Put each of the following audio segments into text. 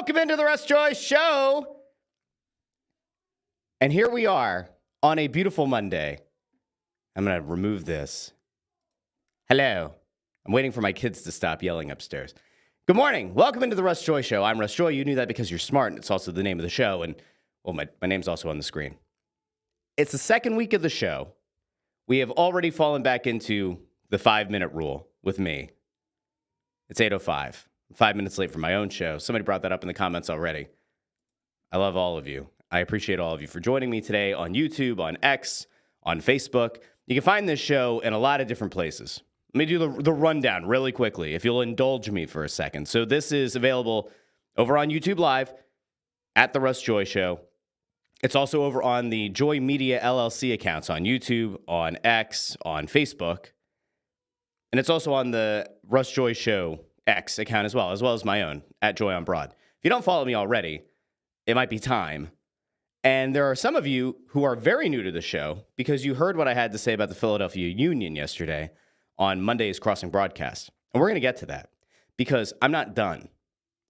Welcome into the Russ Joy Show. And here we are on a beautiful Monday. I'm going to remove this. Hello. I'm waiting for my kids to stop yelling upstairs. Good morning. Welcome into the Russ Joy Show. I'm Russ Joy. You knew that because you're smart, and it's also the name of the show. And, well, my name's also on the screen. It's the second week of the show. We have already fallen back into the 5-minute rule with me. It's 8:05. I'm 5 minutes late for my own show. Somebody brought that up in the comments already. I love all of you. I appreciate all of you for joining me today on YouTube, on X, on Facebook. You can find this show in a lot of different places. Let me do the rundown really quickly, if you'll indulge me for a second. So this is available over on YouTube Live at The Russ Joy Show. It's also over on the Joy Media LLC accounts on YouTube, on X, on Facebook. And it's also on the Russ Joy Show X account as well as my own, at Joy on Broad. If you don't follow me already, it might be time. And there are some of you who are very new to the show because you heard what I had to say about the Philadelphia Union yesterday on Monday's Crossing broadcast. And we're going to get to that because I'm not done.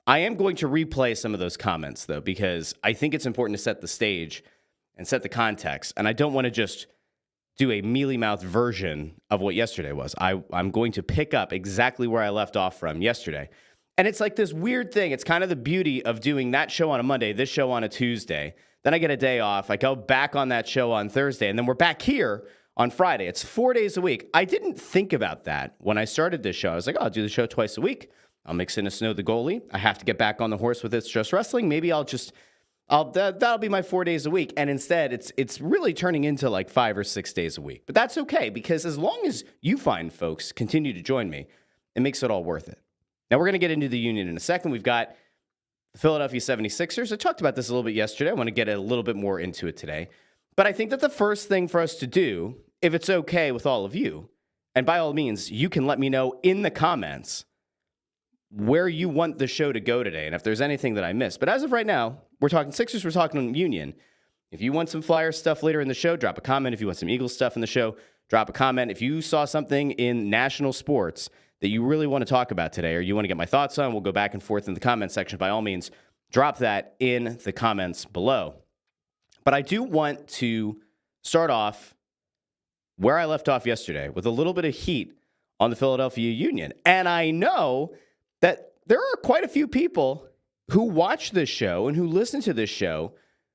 I am going to replay some of those comments, though, because I think it's important to set the stage and set the context. And I don't want to just do a mealy-mouthed version of what yesterday was. I'm going to pick up exactly where I left off from yesterday. And it's like this weird thing. It's kind of the beauty of doing that show on a Monday, this show on a Tuesday. Then I get a day off. I go back on that show on Thursday, and then we're back here on Friday. It's 4 days a week. I didn't think about that when I started this show. I was like, oh, I'll do the show twice a week. I'll mix in a Snow the Goalie. I have to get back on the horse with It's Just Wrestling. Maybe that'll be my 4 days a week. And instead, it's really turning into like 5 or 6 days a week. But that's okay, because as long as you find folks continue to join me, it makes it all worth it. Now, we're going to get into the Union in a second. We've got the Philadelphia 76ers. I talked about this a little bit yesterday. I want to get a little bit more into it today. But I think that the first thing for us to do, if it's okay with all of you, and by all means, you can let me know in the comments where you want the show to go today and if there's anything that I missed. But as of right now, we're talking Sixers, we're talking Union. If you want some Flyer stuff later in the show, drop a comment. If you want some Eagles stuff in the show, drop a comment. If you saw something in national sports that you really want to talk about today or you want to get my thoughts on, we'll go back and forth in the comment section. By all means, drop that in the comments below. But I do want to start off where I left off yesterday with a little bit of heat on the Philadelphia Union. And I know that there are quite a few people who watch this show and who listen to this show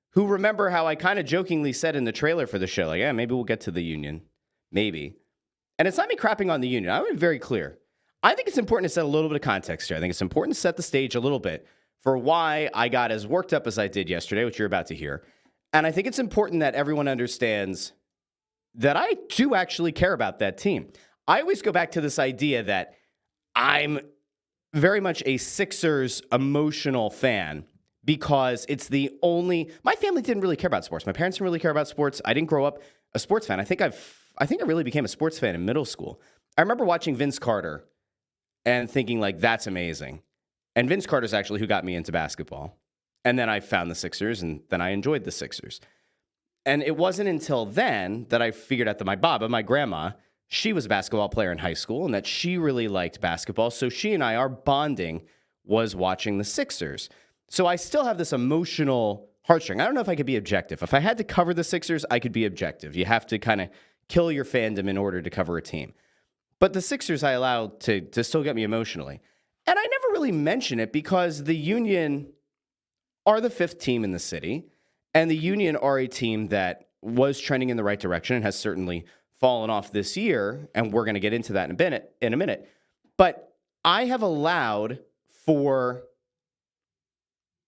who remember how I kind of jokingly said in the trailer for the show, like, yeah, maybe we'll get to the Union. Maybe. And it's not me crapping on the Union. I want to be very clear. I think it's important to set a little bit of context here. I think it's important to set the stage a little bit for why I got as worked up as I did yesterday, which you're about to hear. And I think it's important that everyone understands that I do actually care about that team. I always go back to this idea that I'm very much a Sixers emotional fan because it's the only... My family didn't really care about sports. My parents didn't really care about sports. I didn't grow up a sports fan. I think I really became a sports fan in middle school. I remember watching Vince Carter and thinking, like, that's amazing. And Vince Carter's actually who got me into basketball. And then I found the Sixers, and then I enjoyed the Sixers. And it wasn't until then that I figured out that my Baba, my grandma, she was a basketball player in high school and that she really liked basketball. So she and I, our bonding was watching the Sixers. So I still have this emotional heartstring. I don't know if I could be objective. If I had to cover the Sixers, I could be objective. You have to kind of kill your fandom in order to cover a team. But the Sixers I allow to still get me emotionally. And I never really mention it because the Union are the 5th team in the city. And the Union are a team that was trending in the right direction and has certainly fallen off this year. And we're going to get into that in a minute. But I have allowed for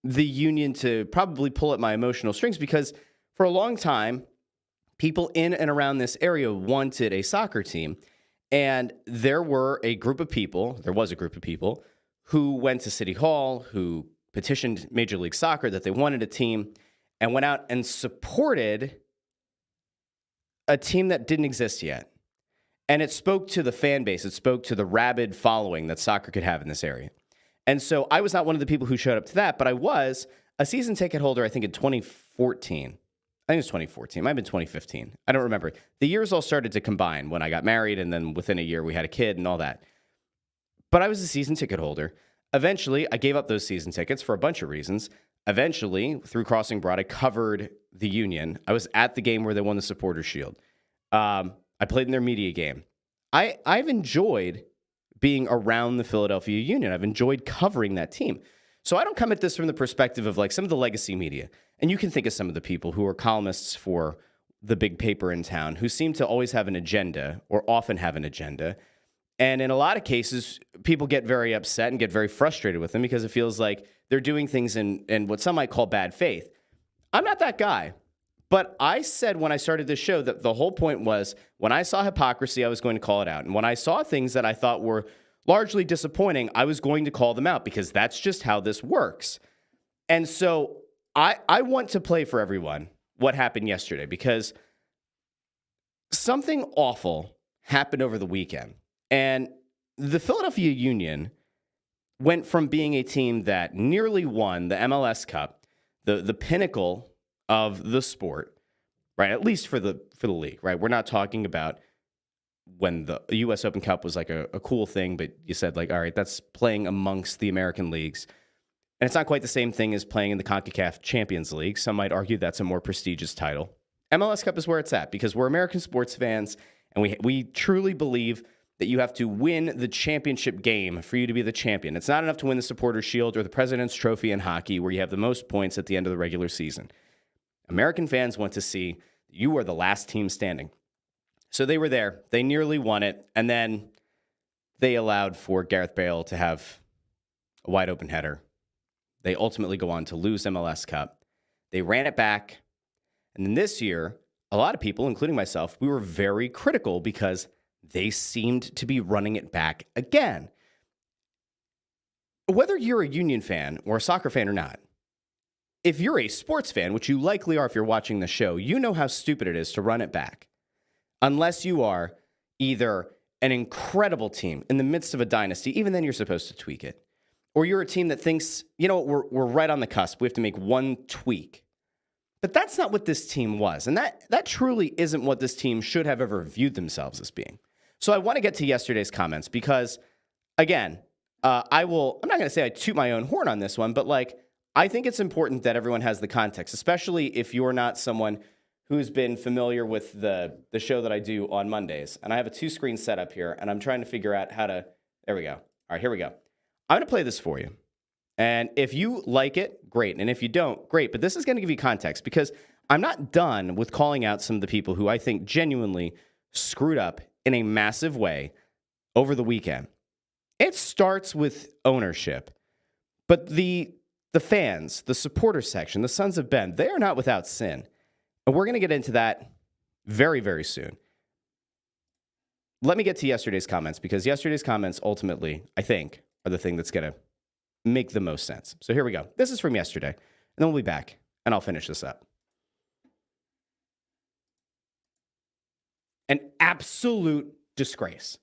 the Union to probably pull at my emotional strings because for a long time, people in and around this area wanted a soccer team. And there was a group of people who went to City Hall, who petitioned Major League Soccer that they wanted a team and went out and supported a team that didn't exist yet. And it spoke to the fan base. It spoke to the rabid following that soccer could have in this area. And so I was not one of the people who showed up to that, but I was a season ticket holder, I think, in 2014. I think it was 2014. It might have been 2015. I don't remember. The years all started to combine when I got married, and then within a year we had a kid and all that. But I was a season ticket holder. eventually, I gave up those season tickets for a bunch of reasons. Eventually, through Crossing Broad, I covered the Union. I was at the game where they won the Supporters Shield. I played in their media game. I've enjoyed being around the Philadelphia Union. I've enjoyed covering that team. So I don't come at this from the perspective of like some of the legacy media. And you can think of some of the people who are columnists for the big paper in town who seem to always have an agenda or often have an agenda. And in a lot of cases, people get very upset and get very frustrated with them because it feels like they're doing things in what some might call bad faith. I'm not that guy. But I said when I started this show that the whole point was when I saw hypocrisy, I was going to call it out. And when I saw things that I thought were largely disappointing, I was going to call them out because that's just how this works. And so I want to play for everyone what happened yesterday because something awful happened over the weekend. And the Philadelphia Union went from being a team that nearly won the MLS Cup, the pinnacle of the sport, right? At least for the league, right? We're not talking about when the U.S. Open Cup was like a cool thing, but you said like, all right, that's playing amongst the American leagues. And it's not quite the same thing as playing in the CONCACAF Champions League. Some might argue that's a more prestigious title. MLS Cup is where it's at because we're American sports fans, and we truly believe that you have to win the championship game for you to be the champion. It's not enough to win the Supporters Shield or the President's Trophy in hockey where you have the most points at the end of the regular season. American fans want to see you are the last team standing. So they were there. They nearly won it. And then they allowed for Gareth Bale to have a wide open header. They ultimately go on to lose MLS Cup. They ran it back. And then this year, a lot of people, including myself, we were very critical because they seemed to be running it back again. Whether you're a Union fan or a soccer fan or not, if you're a sports fan, which you likely are if you're watching the show, you know how stupid it is to run it back. Unless you are either an incredible team in the midst of a dynasty, even then you're supposed to tweak it. Or you're a team that thinks, you know, we're right on the cusp. We have to make one tweak. But that's not what this team was. And that truly isn't what this team should have ever viewed themselves as being. So I want to get to yesterday's comments because, again, I'm not going to say I toot my own horn on this one, but like, I think it's important that everyone has the context, especially if you're not someone who's been familiar with the show that I do on Mondays. And I have a 2-screen setup here, and I'm trying to figure out how to, there we go. All right, here we go. I'm going to play this for you. And if you like it, great. And if you don't, great. But this is going to give you context because I'm not done with calling out some of the people who I think genuinely screwed up in a massive way over the weekend. It starts with ownership. But the fans, the supporter section, the Sons of Ben, they are not without sin. And we're going to get into that very, very soon. Let me get to yesterday's comments because yesterday's comments ultimately, I think, are the thing that's going to make the most sense. So here we go. This is from yesterday. And then we'll be back and I'll finish this up. An absolute disgrace.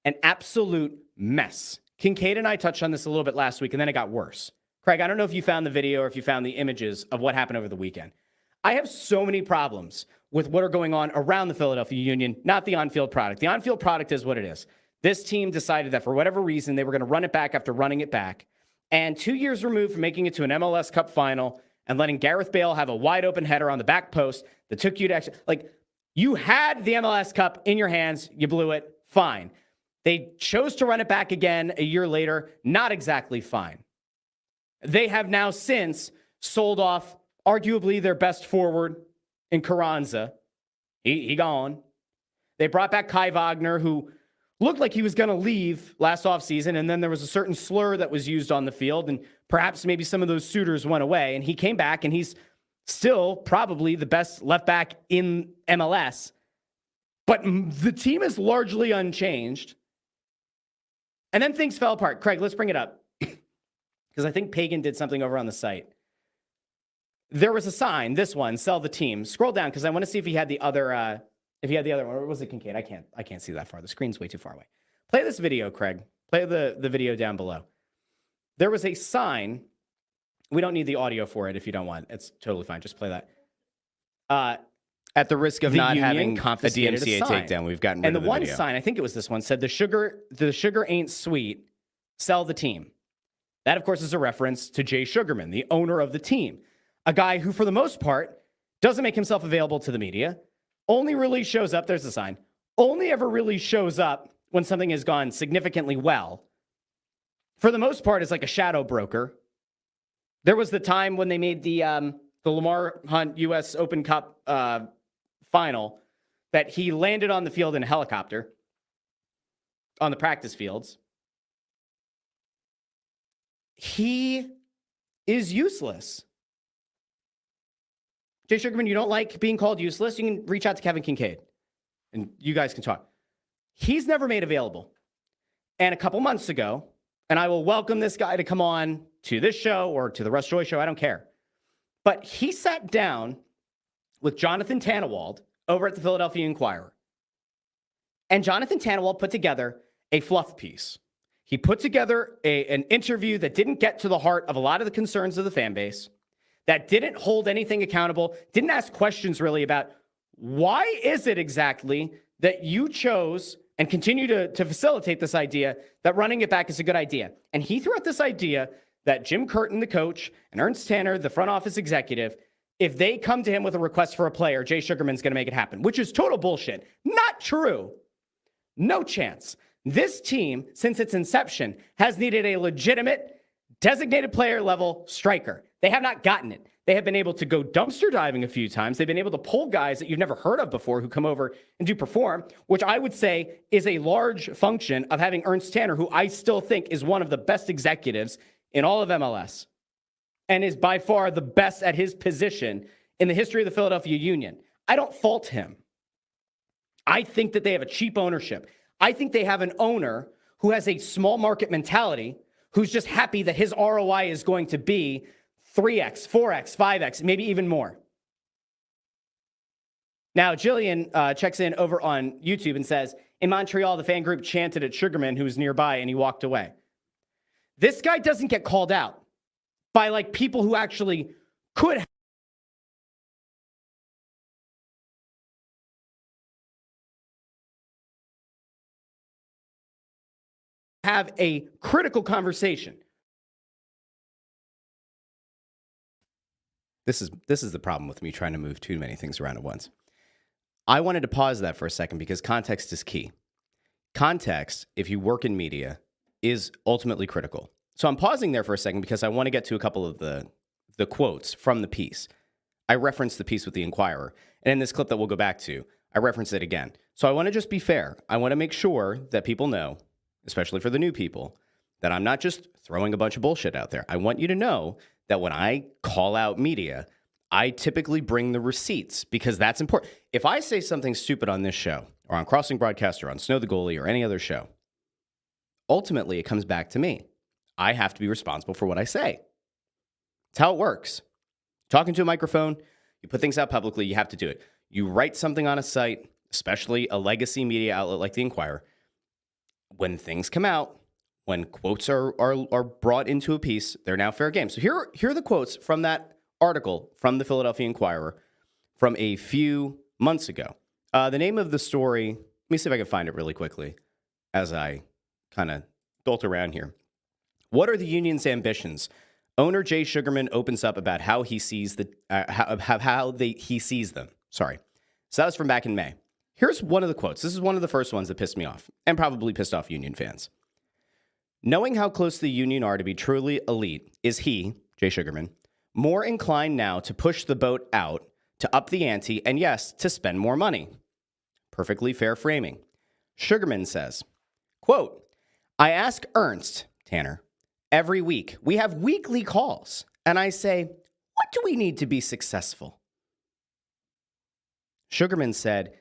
An absolute mess. Kincaid and I touched on this a little bit last week and then it got worse. Craig, I don't know if you found the video or if you found the images of what happened over the weekend. I have so many problems with what are going on around the Philadelphia Union, not the on-field product. The on-field product is what it is. This team decided that for whatever reason, they were going to run it back after running it back. And 2 years removed from making it to an MLS Cup final and letting Gareth Bale have a wide open header on the back post that took you to actually, like, you had the MLS Cup in your hands. You blew it. Fine. They chose to run it back again a year later. Not exactly fine. They have now since sold off arguably their best forward in Carranza. He gone. They brought back Kai Wagner, who looked like he was going to leave last offseason, and then there was a certain slur that was used on the field, and perhaps maybe some of those suitors went away, and he came back, and he's still probably the best left back in MLS. But the team is largely unchanged. And then things fell apart. Craig, let's bring it up. Because I think Pagan did something over on the site. There was a sign, this one, sell the team. Scroll down because I want to see if he had the other one. Or was it Kincaid? I can't see that far. The screen's way too far away. Play this video, Craig. Play the video down below. There was a sign. We don't need the audio for it if you don't want. It's totally fine. Just play that. At the risk of not having a DMCA takedown, we've gotten rid of the video. And the one sign, I think it was this one, said the sugar ain't sweet. Sell the team. That, of course, is a reference to Jay Sugarman, the owner of the team, a guy who, for the most part, doesn't make himself available to the media, only really shows up, there's the sign, only ever really shows up when something has gone significantly well. For the most part, is like a shadow broker. There was the time when they made the Lamar Hunt U.S. Open Cup final that he landed on the field in a helicopter on the practice fields. He is useless. Jay Sugarman, you don't like being called useless? You can reach out to Kevin Kincaid, and you guys can talk. He's never made available. And a couple months ago, and I will welcome this guy to come on to this show or to the Russ Joy Show, I don't care. But he sat down with Jonathan Tannewald over at the Philadelphia Inquirer. And Jonathan Tannewald put together a fluff piece. He put together an interview that didn't get to the heart of a lot of the concerns of the fan base, that didn't hold anything accountable, didn't ask questions really about why is it exactly that you chose and continue to facilitate this idea that running it back is a good idea. And he threw out this idea that Jim Curtin, the coach, and Ernst Tanner, the front office executive, if they come to him with a request for a player, Jay Sugarman's going to make it happen, which is total bullshit. Not true. No chance. This team, since its inception, has needed a legitimate designated player level striker. They have not gotten it. They have been able to go dumpster diving a few times. They've been able to pull guys that you've never heard of before who come over and do perform, which I would say is a large function of having Ernst Tanner, who I still think is one of the best executives in all of MLS and is by far the best at his position in the history of the Philadelphia Union. I don't fault him. I think that they have a cheap ownership. I think they have an owner who has a small market mentality, who's just happy that his ROI is going to be 3x, 4x, 5x, maybe even more. Now, Jillian checks in over on YouTube and says, in Montreal, the fan group chanted at Sugarman, who was nearby, and he walked away. This guy doesn't get called out by like people who actually could have a critical conversation. This is the problem with me trying to move too many things around at once. I wanted to pause that for a second because context is key. Context, if you work in media, is ultimately critical. So I'm pausing there for a second because I want to get to a couple of the quotes from the piece. I referenced the piece with the Inquirer, and in this clip that we'll go back to, I reference it again. So I want to just be fair. I want to make sure that people know, especially for the new people, that I'm not just throwing a bunch of bullshit out there. I want you to know that when I call out media, I typically bring the receipts because that's important. If I say something stupid on this show or on Crossing Broadcast or on Snow the Goalie or any other show, ultimately it comes back to me. I have to be responsible for what I say. It's how it works. Talking to a microphone, you put things out publicly, you have to do it. You write something on a site, especially a legacy media outlet like the Inquirer, when things come out, when quotes are brought into a piece, they're now fair game. So here are the quotes from that article from the Philadelphia Inquirer from a few months ago. The name of the story, let me see if I can find it really quickly as I kind of dolt around here. What are the union's ambitions? Owner Jay Sugarman opens up about how he sees he sees them. Sorry. So that was from back in May. Here's one of the quotes. This is one of the first ones that pissed me off and probably pissed off Union fans. Knowing how close the Union are to be truly elite, is he, Jay Sugarman, more inclined now to push the boat out, to up the ante, and yes, to spend more money? Perfectly fair framing. Sugarman says, quote, I ask Ernst, Tanner, every week. We have weekly calls, and I say, what do we need to be successful? Sugarman said,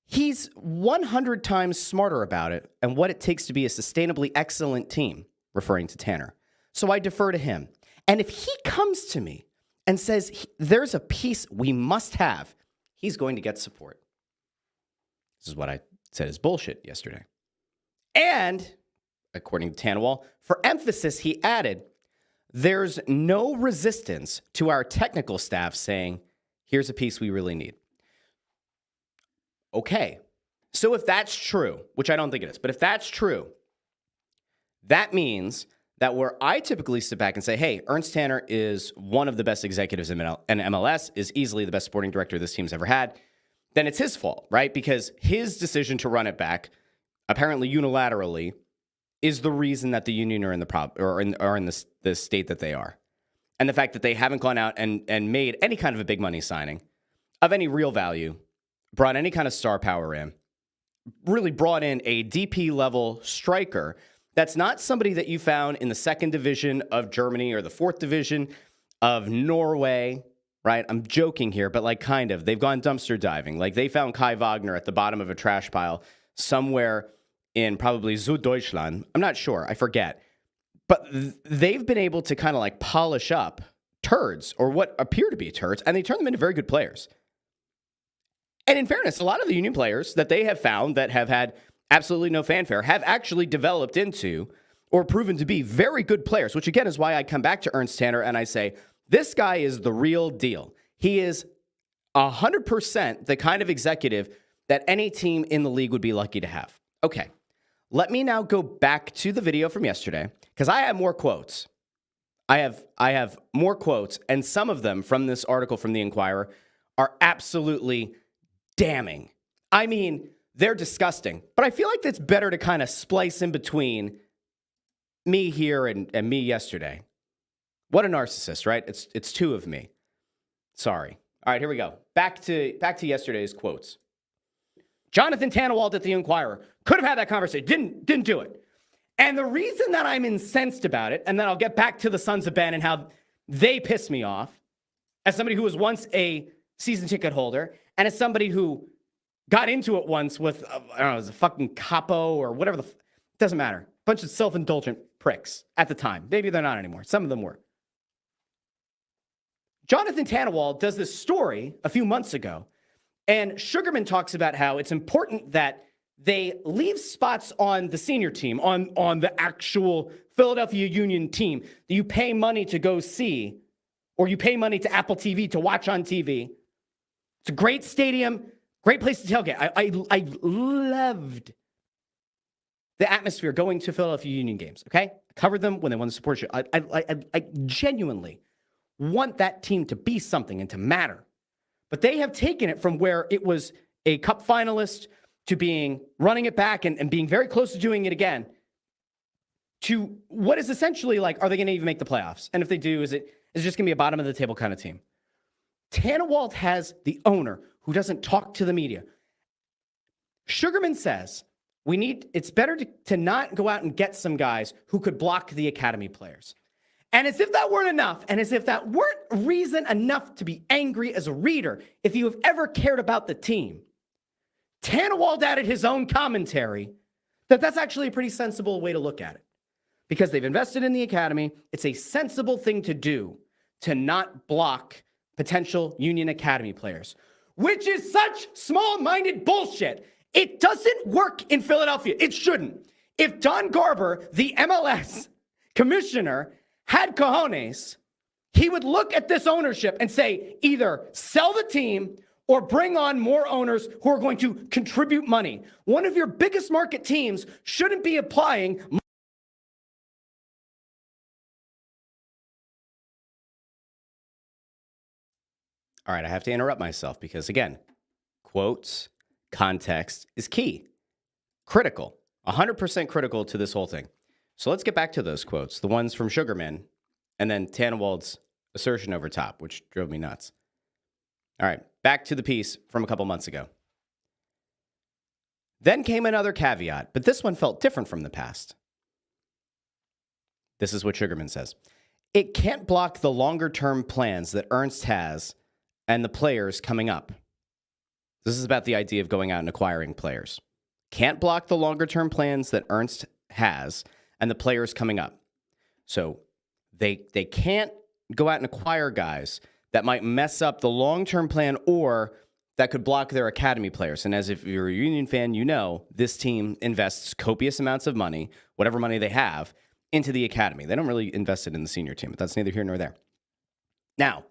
he's 100 times smarter about it and what it takes to be a sustainably excellent team, referring to Tanner. So I defer to him. And if he comes to me and says there's a piece we must have, he's going to get support. This is what I said is bullshit yesterday. And, according to Tannewald, for emphasis, he added, there's no resistance to our technical staff saying, here's a piece we really need. Okay, so if that's true, which I don't think it is, but if that's true, that means that where I typically sit back and say, hey, Ernst Tanner is one of the best executives in MLS, is easily the best sporting director this team's ever had, then it's his fault, right? Because his decision to run it back, apparently unilaterally, is the reason that the Union are in the state that they are. And the fact that they haven't gone out and made any kind of a big money signing of any real value, brought any kind of star power in, really brought in a DP level striker that's not somebody that you found in the second division of Germany or the fourth division of Norway, right? I'm joking here, but like kind of. They've gone dumpster diving. Like they found Kai Wagner at the bottom of a trash pile somewhere in probably Süddeutschland. I'm not sure. I forget. But they've been able to kind of like polish up turds or what appear to be turds, and they turn them into very good players. And in fairness, a lot of the Union players that they have found that have had absolutely no fanfare have actually developed into or proven to be very good players, which again is why I come back to Ernst Tanner and I say, this guy is the real deal. He is 100% the kind of executive that any team in the league would be lucky to have. Okay, let me now go back to the video from yesterday because I have more quotes. I have more quotes, and some of them from this article from the Inquirer are absolutely damning. I mean, they're disgusting. But I feel like it's better to kind of splice in between me here and me yesterday. What a narcissist, right? It's two of me. Sorry. All right, here we go. Back to yesterday's quotes. Jonathan Tannewald at the Inquirer could have had that conversation. Didn't do it. And the reason that I'm incensed about it, and then I'll get back to the Sons of Ben and how they piss me off, as somebody who was once a season ticket holder, and as somebody who got into it once with, I don't know, it was a fucking capo or whatever doesn't matter. Bunch of self-indulgent pricks at the time. Maybe they're not anymore. Some of them were. Jonathan Tannewald does this story a few months ago, and Sugarman talks about how it's important that they leave spots on the senior team, on the actual Philadelphia Union team that you pay money to go see, or you pay money to Apple TV to watch on TV. It's a great stadium, great place to tailgate. I loved the atmosphere going to Philadelphia Union games, okay? I covered them when they won the support show. I genuinely want that team to be something and to matter. But they have taken it from where it was a cup finalist to being running it back and being very close to doing it again to what is essentially like, are they going to even make the playoffs? And if they do, is it just going to be a bottom of the table kind of team? Tannewald has the owner who doesn't talk to the media. Sugarman says, it's better to not go out and get some guys who could block the academy players. And as if that weren't enough, and as if that weren't reason enough to be angry as a reader, if you have ever cared about the team, Tannewald added his own commentary that's actually a pretty sensible way to look at it. Because they've invested in the academy, it's a sensible thing to do to not block potential Union Academy players, which is such small-minded bullshit. It doesn't work in Philadelphia. It shouldn't. If Don Garber, the MLS commissioner, had cojones, he would look at this ownership and say, either sell the team or bring on more owners who are going to contribute money. One of your biggest market teams shouldn't be applying. All right, I have to interrupt myself because, again, quotes, context is key. Critical, 100% critical to this whole thing. So let's get back to those quotes, the ones from Sugarman and then Tannewald's assertion over top, which drove me nuts. All right, back to the piece from a couple months ago. Then came another caveat, but this one felt different from the past. This is what Sugarman says. It can't block the longer-term plans that Ernst has and the players coming up. This is about the idea of going out and acquiring players. Can't block the longer-term plans that Ernst has and the players coming up. So they can't go out and acquire guys that might mess up the long-term plan or that could block their academy players. And as if you're a Union fan, you know this team invests copious amounts of money, whatever money they have, into the academy. They don't really invest it in the senior team, but that's neither here nor there. Now,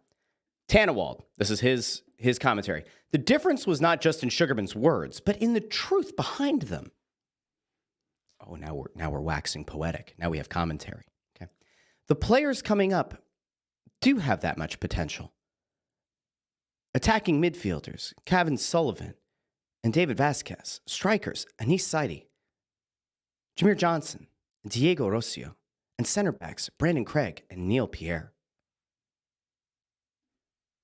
Tannewald, this is his commentary. The difference was not just in Sugarman's words, but in the truth behind them. Oh, now we're waxing poetic. Now we have commentary. The players coming up do have that much potential. Attacking midfielders, Kevin Sullivan and David Vasquez. Strikers, Anis Saidi, Jameer Johnson, and Diego Rocio. And center backs, Brandon Craig and Neil Pierre.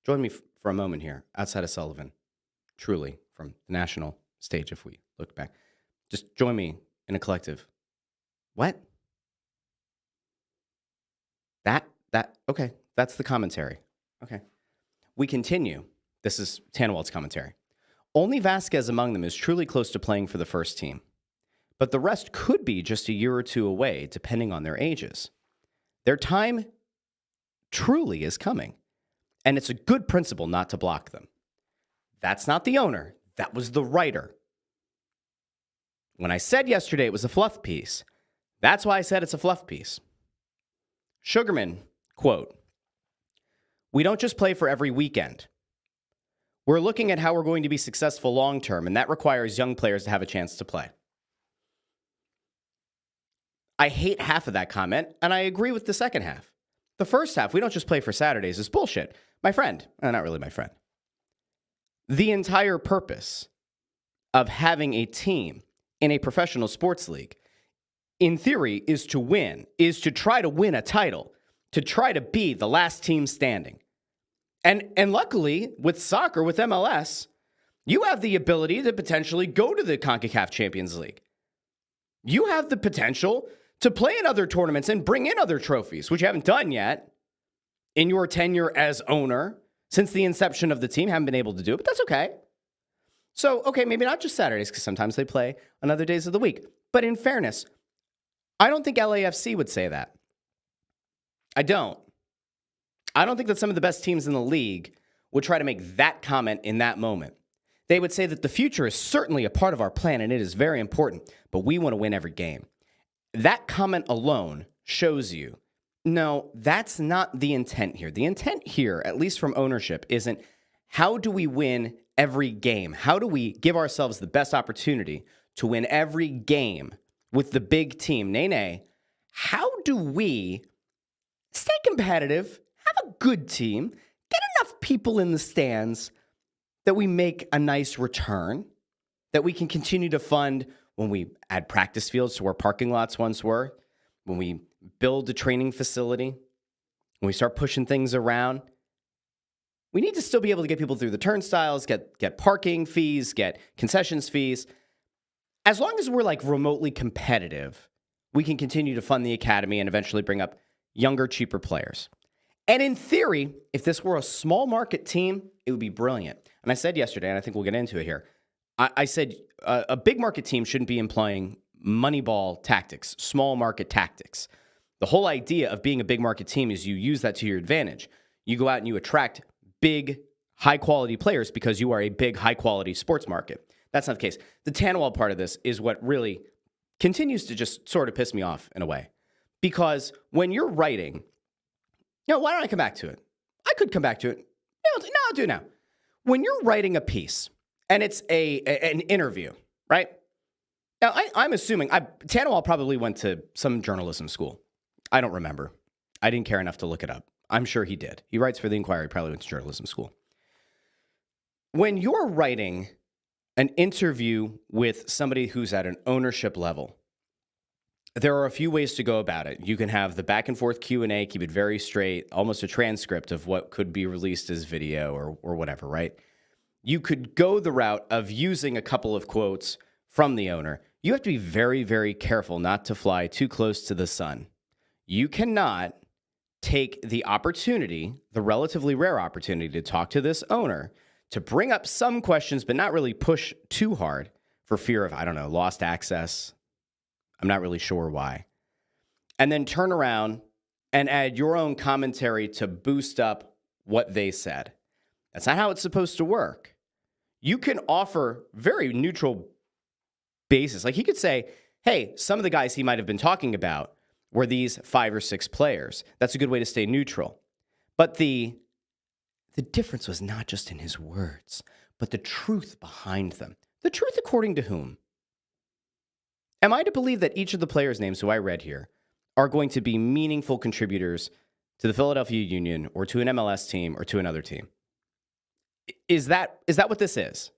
Join me for a moment here, outside of Sullivan. Truly, from the national stage, if we look back. Just join me in a collective. What? Okay, that's the commentary. Okay. We continue. This is Tannewald's commentary. Only Vasquez among them is truly close to playing for the first team, but the rest could be just a year or two away, depending on their ages. Their time truly is coming, and it's a good principle not to block them. That's not the owner. That was the writer. When I said yesterday it was a fluff piece, that's why I said it's a fluff piece. Sugarman, quote, "We don't just play for every weekend. We're looking at how we're going to be successful long-term, and that requires young players to have a chance to play." I hate half of that comment, and I agree with the second half. The first half, we don't just play for Saturdays, is bullshit. My friend, not really my friend. The entire purpose of having a team in a professional sports league, in theory, is to win, is to try to win a title, to try to be the last team standing. And luckily, with soccer, with MLS, you have the ability to potentially go to the CONCACAF Champions League. You have the potential to play in other tournaments and bring in other trophies, which you haven't done yet in your tenure as owner. Since the inception of the team, haven't been able to do it, but that's okay. So, okay, maybe not just Saturdays, because sometimes they play on other days of the week. But in fairness, I don't think LAFC would say that. I don't think that some of the best teams in the league would try to make that comment in that moment. They would say that the future is certainly a part of our plan and it is very important, but we want to win every game. That comment alone shows you, no, that's not the intent here. The intent here, at least from ownership, isn't how do we win every game? How do we give ourselves the best opportunity to win every game with the big team? Nay. How do we stay competitive, have a good team, get enough people in the stands that we make a nice return, that we can continue to fund when we add practice fields to where parking lots once were, when we build a training facility, when we start pushing things around. We need to still be able to get people through the turnstiles, get parking fees, get concessions fees. As long as we're like remotely competitive, we can continue to fund the academy and eventually bring up younger, cheaper players. And in theory, if this were a small market team, it would be brilliant. And I said yesterday, and I think we'll get into it here, I said a big market team shouldn't be employing Moneyball tactics, small market tactics. The whole idea of being a big market team is you use that to your advantage. You go out and you attract big, high-quality players because you are a big, high-quality sports market. That's not the case. The Tannewald part of this is what really continues to just sort of piss me off in a way. Because when you're writing, why don't I come back to it? I could come back to it. No, I'll do it now. When you're writing a piece, and it's an interview, right? Now, I'm assuming, Tannewald probably went to some journalism school. I don't remember. I didn't care enough to look it up. I'm sure he did. He writes for the Inquirer. He probably went to journalism school. When you're writing an interview with somebody who's at an ownership level, there are a few ways to go about it. You can have the back and forth Q&A, keep it very straight, almost a transcript of what could be released as video or whatever, right? You could go the route of using a couple of quotes from the owner. You have to be very, very careful not to fly too close to the sun. You cannot take the opportunity, the relatively rare opportunity to talk to this owner, to bring up some questions, but not really push too hard for fear of, lost access. I'm not really sure why. And then turn around and add your own commentary to boost up what they said. That's not how it's supposed to work. You can offer very neutral basis. Like he could say, hey, some of the guys he might have been talking about were these 5 or 6 players. That's a good way to stay neutral. But the difference was not just in his words, but the truth behind them. The truth according to whom? Am I to believe that each of the players' names who I read here are going to be meaningful contributors to the Philadelphia Union or to an MLS team or to another team. Is that what this is?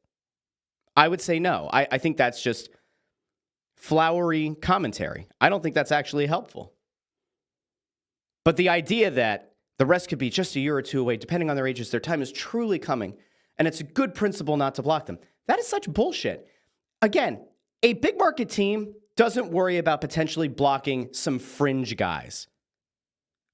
I would say no. I think that's just flowery commentary. I don't think that's actually helpful. But the idea that the rest could be just a year or two away, depending on their ages, their time is truly coming, and it's a good principle not to block them. That is such bullshit. Again, a big market team doesn't worry about potentially blocking some fringe guys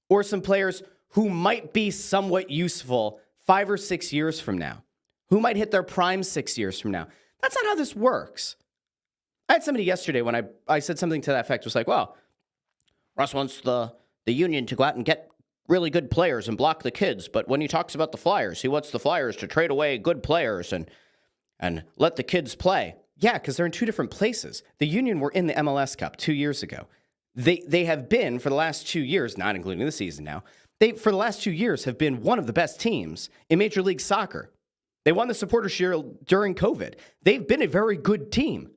or some players who might be somewhat useful 5 or 6 years from now, who might hit their prime 6 years from now. That's not how this works. I had somebody yesterday when I said something to that effect, was like, well, Russ wants the Union to go out and get really good players and block the kids, but when he talks about the Flyers, he wants the Flyers to trade away good players and let the kids play. Yeah, because they're in two different places. The Union were in the MLS Cup 2 years ago. They have been, for the last 2 years, not including the season now, they, for the last 2 years, have been one of the best teams in Major League Soccer. They won the Supporter Shield during COVID. They've been a very good team.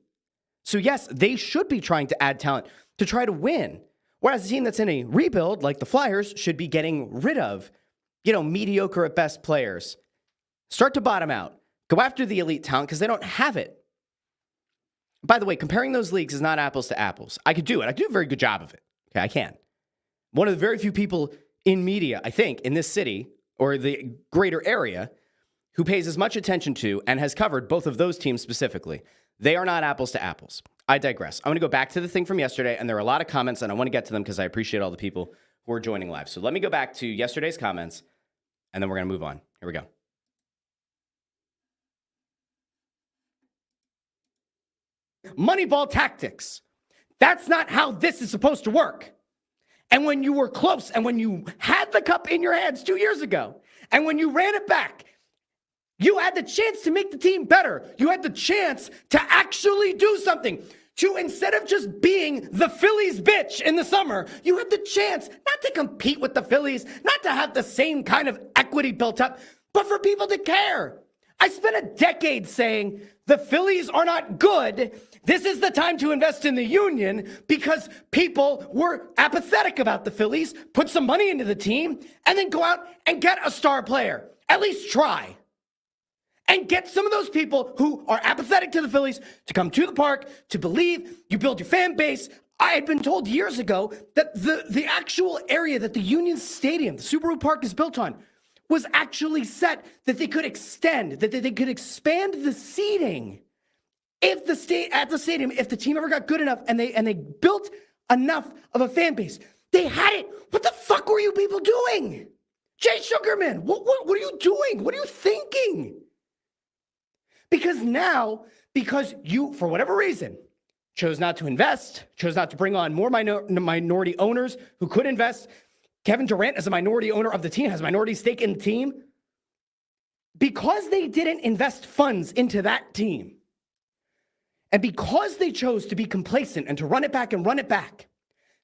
So yes, they should be trying to add talent to try to win. Whereas a team that's in a rebuild, like the Flyers, should be getting rid of, mediocre at best players. Start to bottom out. Go after the elite talent because they don't have it. By the way, comparing those leagues is not apples to apples. I could do it. I do a very good job of it. Okay, I can. One of the very few people in media, I think, in this city or the greater area who pays as much attention to and has covered both of those teams specifically. They are not apples to apples. I digress. I'm going to go back to the thing from yesterday, and there are a lot of comments, and I want to get to them because I appreciate all the people who are joining live. So let me go back to yesterday's comments, and then we're going to move on. Here we go. Moneyball tactics. That's not how this is supposed to work. And when you were close, and when you had the cup in your hands 2 years ago, and when you ran it back, you had the chance to make the team better. You had the chance to actually do something. To, instead of just being the Phillies bitch in the summer, you had the chance not to compete with the Phillies, not to have the same kind of equity built up, but for people to care. I spent a decade saying the Phillies are not good. This is the time to invest in the Union because people were apathetic about the Phillies, put some money into the team, and then go out and get a star player. At least try. And get some of those people who are apathetic to the Phillies to come to the park, to believe, you build your fan base. I had been told years ago that the actual area that the Union Stadium, the Subaru Park, is built on, was actually set that they could extend, that they could expand the seating if the stadium, if the team ever got good enough and they built enough of a fan base. They had it. What the fuck were you people doing? Jay Sugarman, what are you doing? What are you thinking? Because you, for whatever reason, chose not to invest, chose not to bring on more minority owners who could invest. Kevin Durant, as a minority owner of the team, has a minority stake in the team. Because they didn't invest funds into that team, and because they chose to be complacent and to run it back,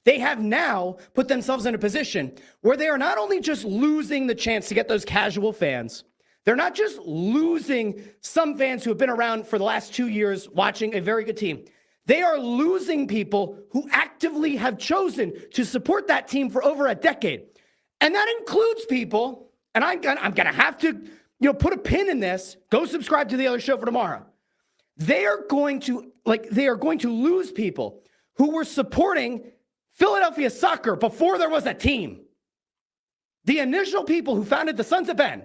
they have now put themselves in a position where they are not only just losing the chance to get those casual fans, they're not just losing some fans who have been around for the last 2 years watching a very good team. They are losing people who actively have chosen to support that team for over a decade. And that includes people, and I'm gonna have to, put a pin in this. Go subscribe to the other show for tomorrow. They are going to lose people who were supporting Philadelphia soccer before there was a team. The initial people who founded the Sons of Ben,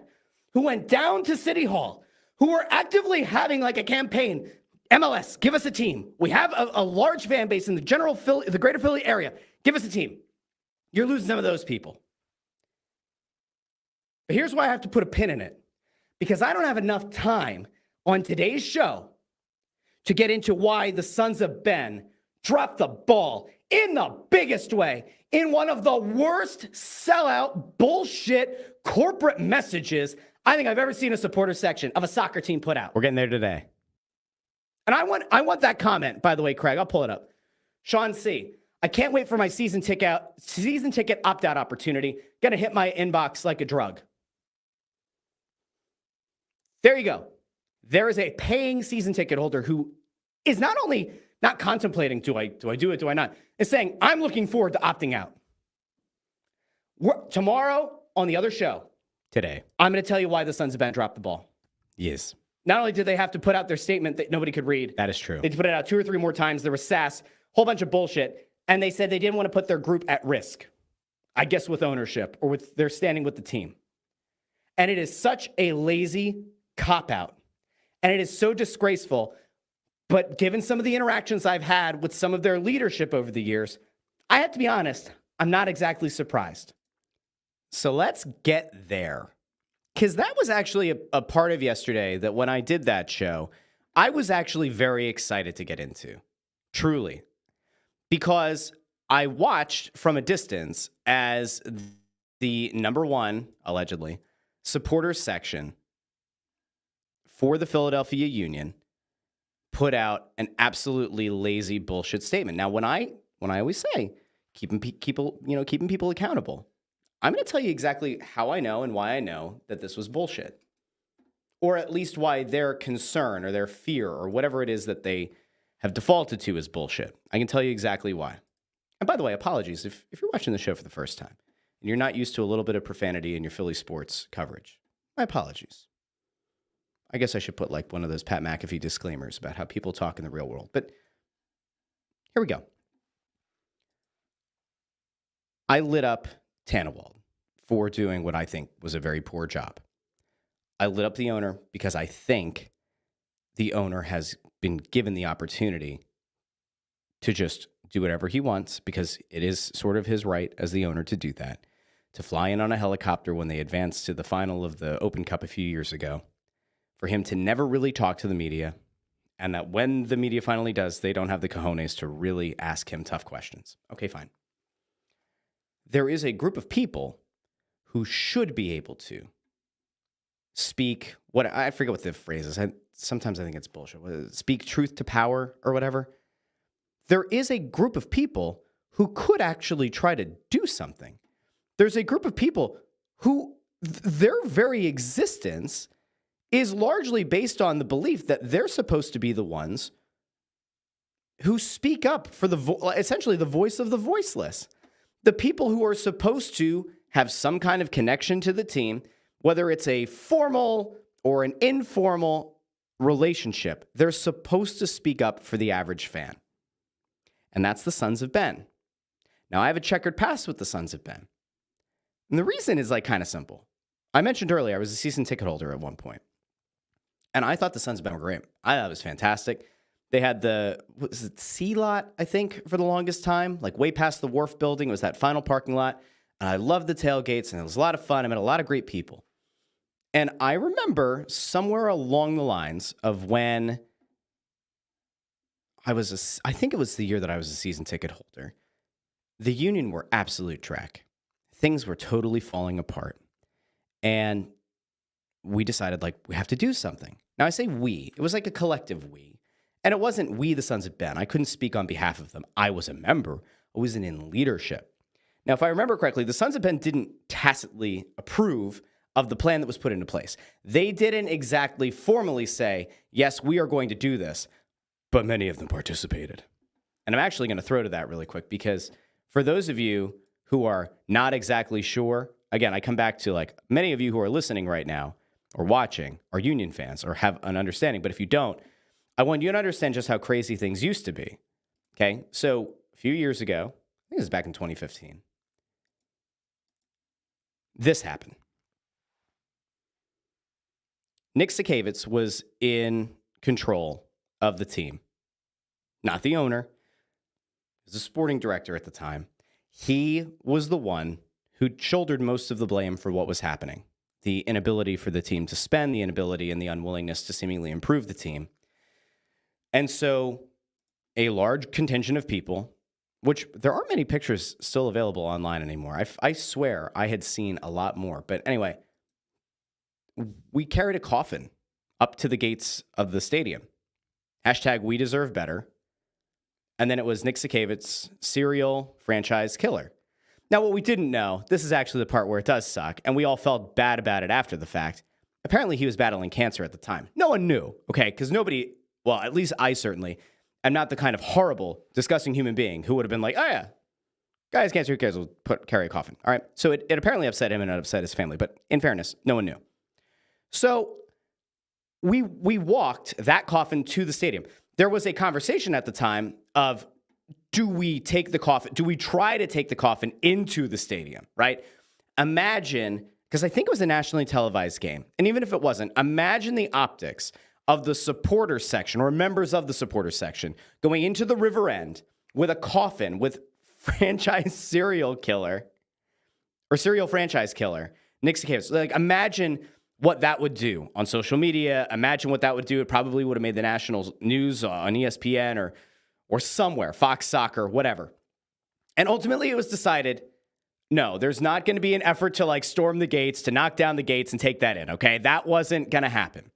who went down to City Hall, who were actively having like a campaign, MLS, give us a team. We have a large fan base in the greater Philly area. Give us a team. You're losing some of those people. But here's why I have to put a pin in it. Because I don't have enough time on today's show to get into why the Sons of Ben dropped the ball in the biggest way, in one of the worst sellout bullshit corporate messages I think I've ever seen a supporter section of a soccer team put out. We're getting there today. And I want that comment, by the way, Craig. I'll pull it up. Sean C. I can't wait for my season ticket opt-out opportunity. Gonna hit my inbox like a drug. There you go. There is a paying season ticket holder who is not only not contemplating, do I do it, do I not? It's saying, I'm looking forward to opting out. Tomorrow on the other show, today, I'm going to tell you why the Sons of Ben dropped the ball. Yes. Not only did they have to put out their statement that nobody could read. That is true. They put it out 2 or 3 more times. There was sass, whole bunch of bullshit. And they said they didn't want to put their group at risk. I guess with ownership or with their standing with the team. And it is such a lazy cop-out. And it is so disgraceful. But given some of the interactions I've had with some of their leadership over the years, I have to be honest, I'm not exactly surprised. So let's get there. Because that was actually a part of yesterday that when I did that show, I was actually very excited to get into. Truly. Because I watched from a distance as the number 1, allegedly, supporters section for the Philadelphia Union put out an absolutely lazy bullshit statement. Now, when I always say keeping people accountable, I'm going to tell you exactly how I know and why I know that this was bullshit, or at least why their concern or their fear or whatever it is that they have defaulted to is bullshit. I can tell you exactly why. And by the way, apologies if you're watching the show for the first time and you're not used to a little bit of profanity in your Philly sports coverage. My apologies. I guess I should put like one of those Pat McAfee disclaimers about how people talk in the real world. But here we go. I lit up Tannewald for doing what I think was a very poor job. I lit up the owner because I think the owner has been given the opportunity to just do whatever he wants, because it is sort of his right as the owner to do that, to fly in on a helicopter when they advanced to the final of the Open Cup a few years ago, for him to never really talk to the media, and that when the media finally does, they don't have the cojones to really ask him tough questions. Okay, fine. There is a group of people who should be able to speak, what I forget what the phrase is. Sometimes I think it's bullshit. Speak truth to power or whatever. There is a group of people who could actually try to do something. There's a group of people who their very existence is largely based on the belief that they're supposed to be the ones who speak up for essentially the voice of the voiceless. The people who are supposed to have some kind of connection to the team, whether it's a formal or an informal relationship, they're supposed to speak up for the average fan. And that's the Sons of Ben. Now, I have a checkered past with the Sons of Ben. And the reason is like kind of simple. I mentioned earlier, I was a season ticket holder at one point. And I thought the Sons of Ben were great. I thought it was fantastic. They had the, what was it, C lot, I think, for the longest time, like way past the Wharf building. It was that final parking lot. And I loved the tailgates, and it was a lot of fun. I met a lot of great people. And I remember somewhere along the lines of when I think it was the year that I was a season ticket holder, the Union were absolute trash. Things were totally falling apart. And we decided, like, we have to do something. Now, I say we. It was like a collective we. And it wasn't we, the Sons of Ben. I couldn't speak on behalf of them. I was a member. I wasn't in leadership. Now, if I remember correctly, the Sons of Ben didn't tacitly approve of the plan that was put into place. They didn't exactly formally say, yes, we are going to do this, but many of them participated. And I'm actually going to throw to that really quick, because for those of you who are not exactly sure, again, I come back to like many of you who are listening right now or watching are Union fans or have an understanding. But if you don't, I want you to understand just how crazy things used to be. Okay, so a few years ago, I think it was back in 2015, this happened. Nick Sakavitz was in control of the team, not the owner. He was a sporting director at the time. He was the one who shouldered most of the blame for what was happening. The inability for the team to spend, the inability and the unwillingness to seemingly improve the team. And so a large contingent of people, which there aren't many pictures still available online anymore. I swear I had seen a lot more. But anyway, we carried a coffin up to the gates of the stadium. Hashtag we deserve better. And then it was Nick Sakavitz, serial franchise killer. Now, what we didn't know, this is actually the part where it does suck, and we all felt bad about it after the fact. Apparently, he was battling cancer at the time. No one knew, okay? Because nobody, well, at least I certainly, am not the kind of horrible, disgusting human being who would have been like, oh yeah, guys cancer, who cares, will carry a coffin. All right. So it apparently upset him and it upset his family. But in fairness, no one knew. So we walked that coffin to the stadium. There was a conversation at the time of, do we take the coffin? Do we try to take the coffin into the stadium, right? Imagine, because I think it was a nationally televised game. And even if it wasn't, imagine the optics of the supporter section or members of the supporter section going into the river end with a coffin with franchise serial killer or serial franchise killer, Nick Sakiewicz. Like, imagine what that would do on social media. Imagine what that would do. It probably would have made the national news on ESPN or somewhere, Fox Soccer, whatever. And ultimately it was decided, no, there's not going to be an effort to like storm the gates, to knock down the gates and take that in, okay? That wasn't going to happen.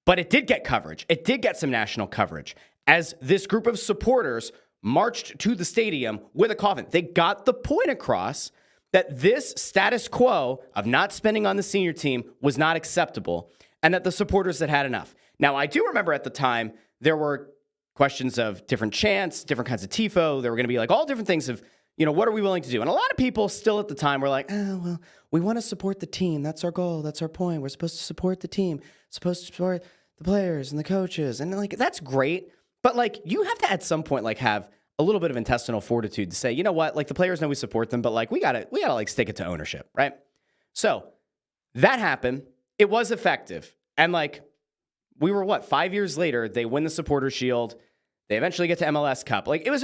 But it did get coverage. It did get some national coverage as this group of supporters marched to the stadium with a coffin. They got the point across that this status quo of not spending on the senior team was not acceptable and that the supporters had had enough. Now, I do remember at the time there were questions of different chants, different kinds of tifo. There were going to be like all different things of, you know, what are we willing to do? And a lot of people still at the time were like, oh, well, we want to support the team. That's our goal. That's our point. We're supposed to support the team, supposed to support the players and the coaches. And like, that's great. But like, you have to at some point, like have a little bit of intestinal fortitude to say, you know what, like the players know we support them, but like, we gotta like stick it to ownership. Right. So that happened. It was effective. And like, we were 5 years later, they win the Supporter Shield. They eventually get to MLS Cup. Like it was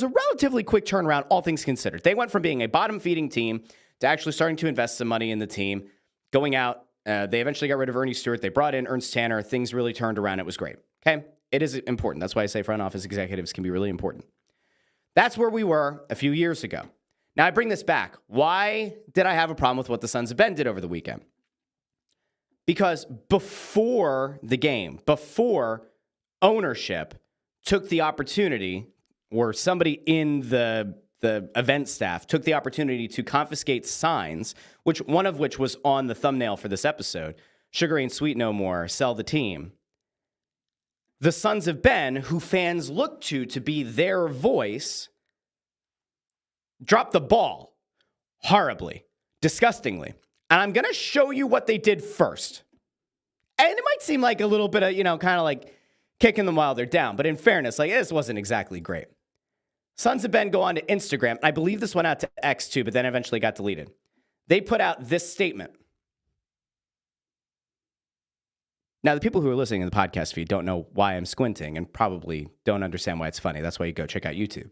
a relatively quick turnaround, all things considered. They went from being a bottom feeding team to actually starting to invest some money in the team, going out. They eventually got rid of Ernie Stewart. They brought in Ernst Tanner. Things really turned around. It was great. Okay. It is important. That's why I say front office executives can be really important. That's where we were a few years ago. Now I bring this back. Why did I have a problem with what the Sons of Ben did over the weekend? Because before the game, before ownership took the opportunity, or somebody in the event staff took the opportunity to confiscate signs, one of which was on the thumbnail for this episode, Sugar Ain't Sweet No More, Sell the Team. The Sons of Ben, who fans look to be their voice, dropped the ball horribly, disgustingly. And I'm going to show you what they did first. And it might seem like a little bit of, kind of like kicking them while they're down. But in fairness, like this wasn't exactly great. Sons of Ben go on to Instagram. I believe this went out to X too, but then eventually got deleted. They put out this statement. Now, the people who are listening to the podcast feed don't know why I'm squinting and probably don't understand why it's funny. That's why you go check out YouTube.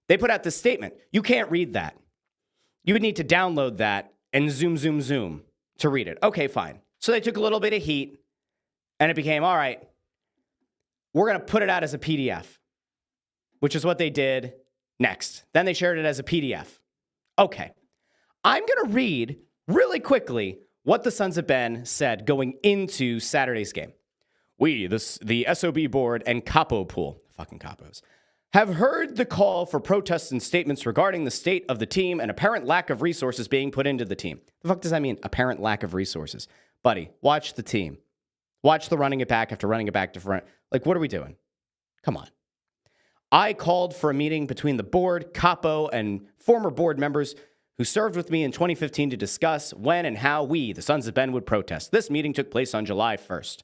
They put out this statement. You can't read that. You would need to download that and zoom to read it. Okay, fine. So they took a little bit of heat and it became, all right, we're going to put it out as a PDF, which is what they did next. Then they shared it as a PDF. Okay. I'm going to read really quickly what the Sons of Ben said going into Saturday's game. We, the SOB board and Capo pool, fucking capos, have heard the call for protests and statements regarding the state of the team and apparent lack of resources being put into the team. The fuck does that mean? Apparent lack of resources. Buddy, watch the team. Watch the running it back after running it back to front. Like, what are we doing? Come on. I called for a meeting between the board, Capo, and former board members who served with me in 2015 to discuss when and how we, the Sons of Ben, would protest. This meeting took place on July 1st,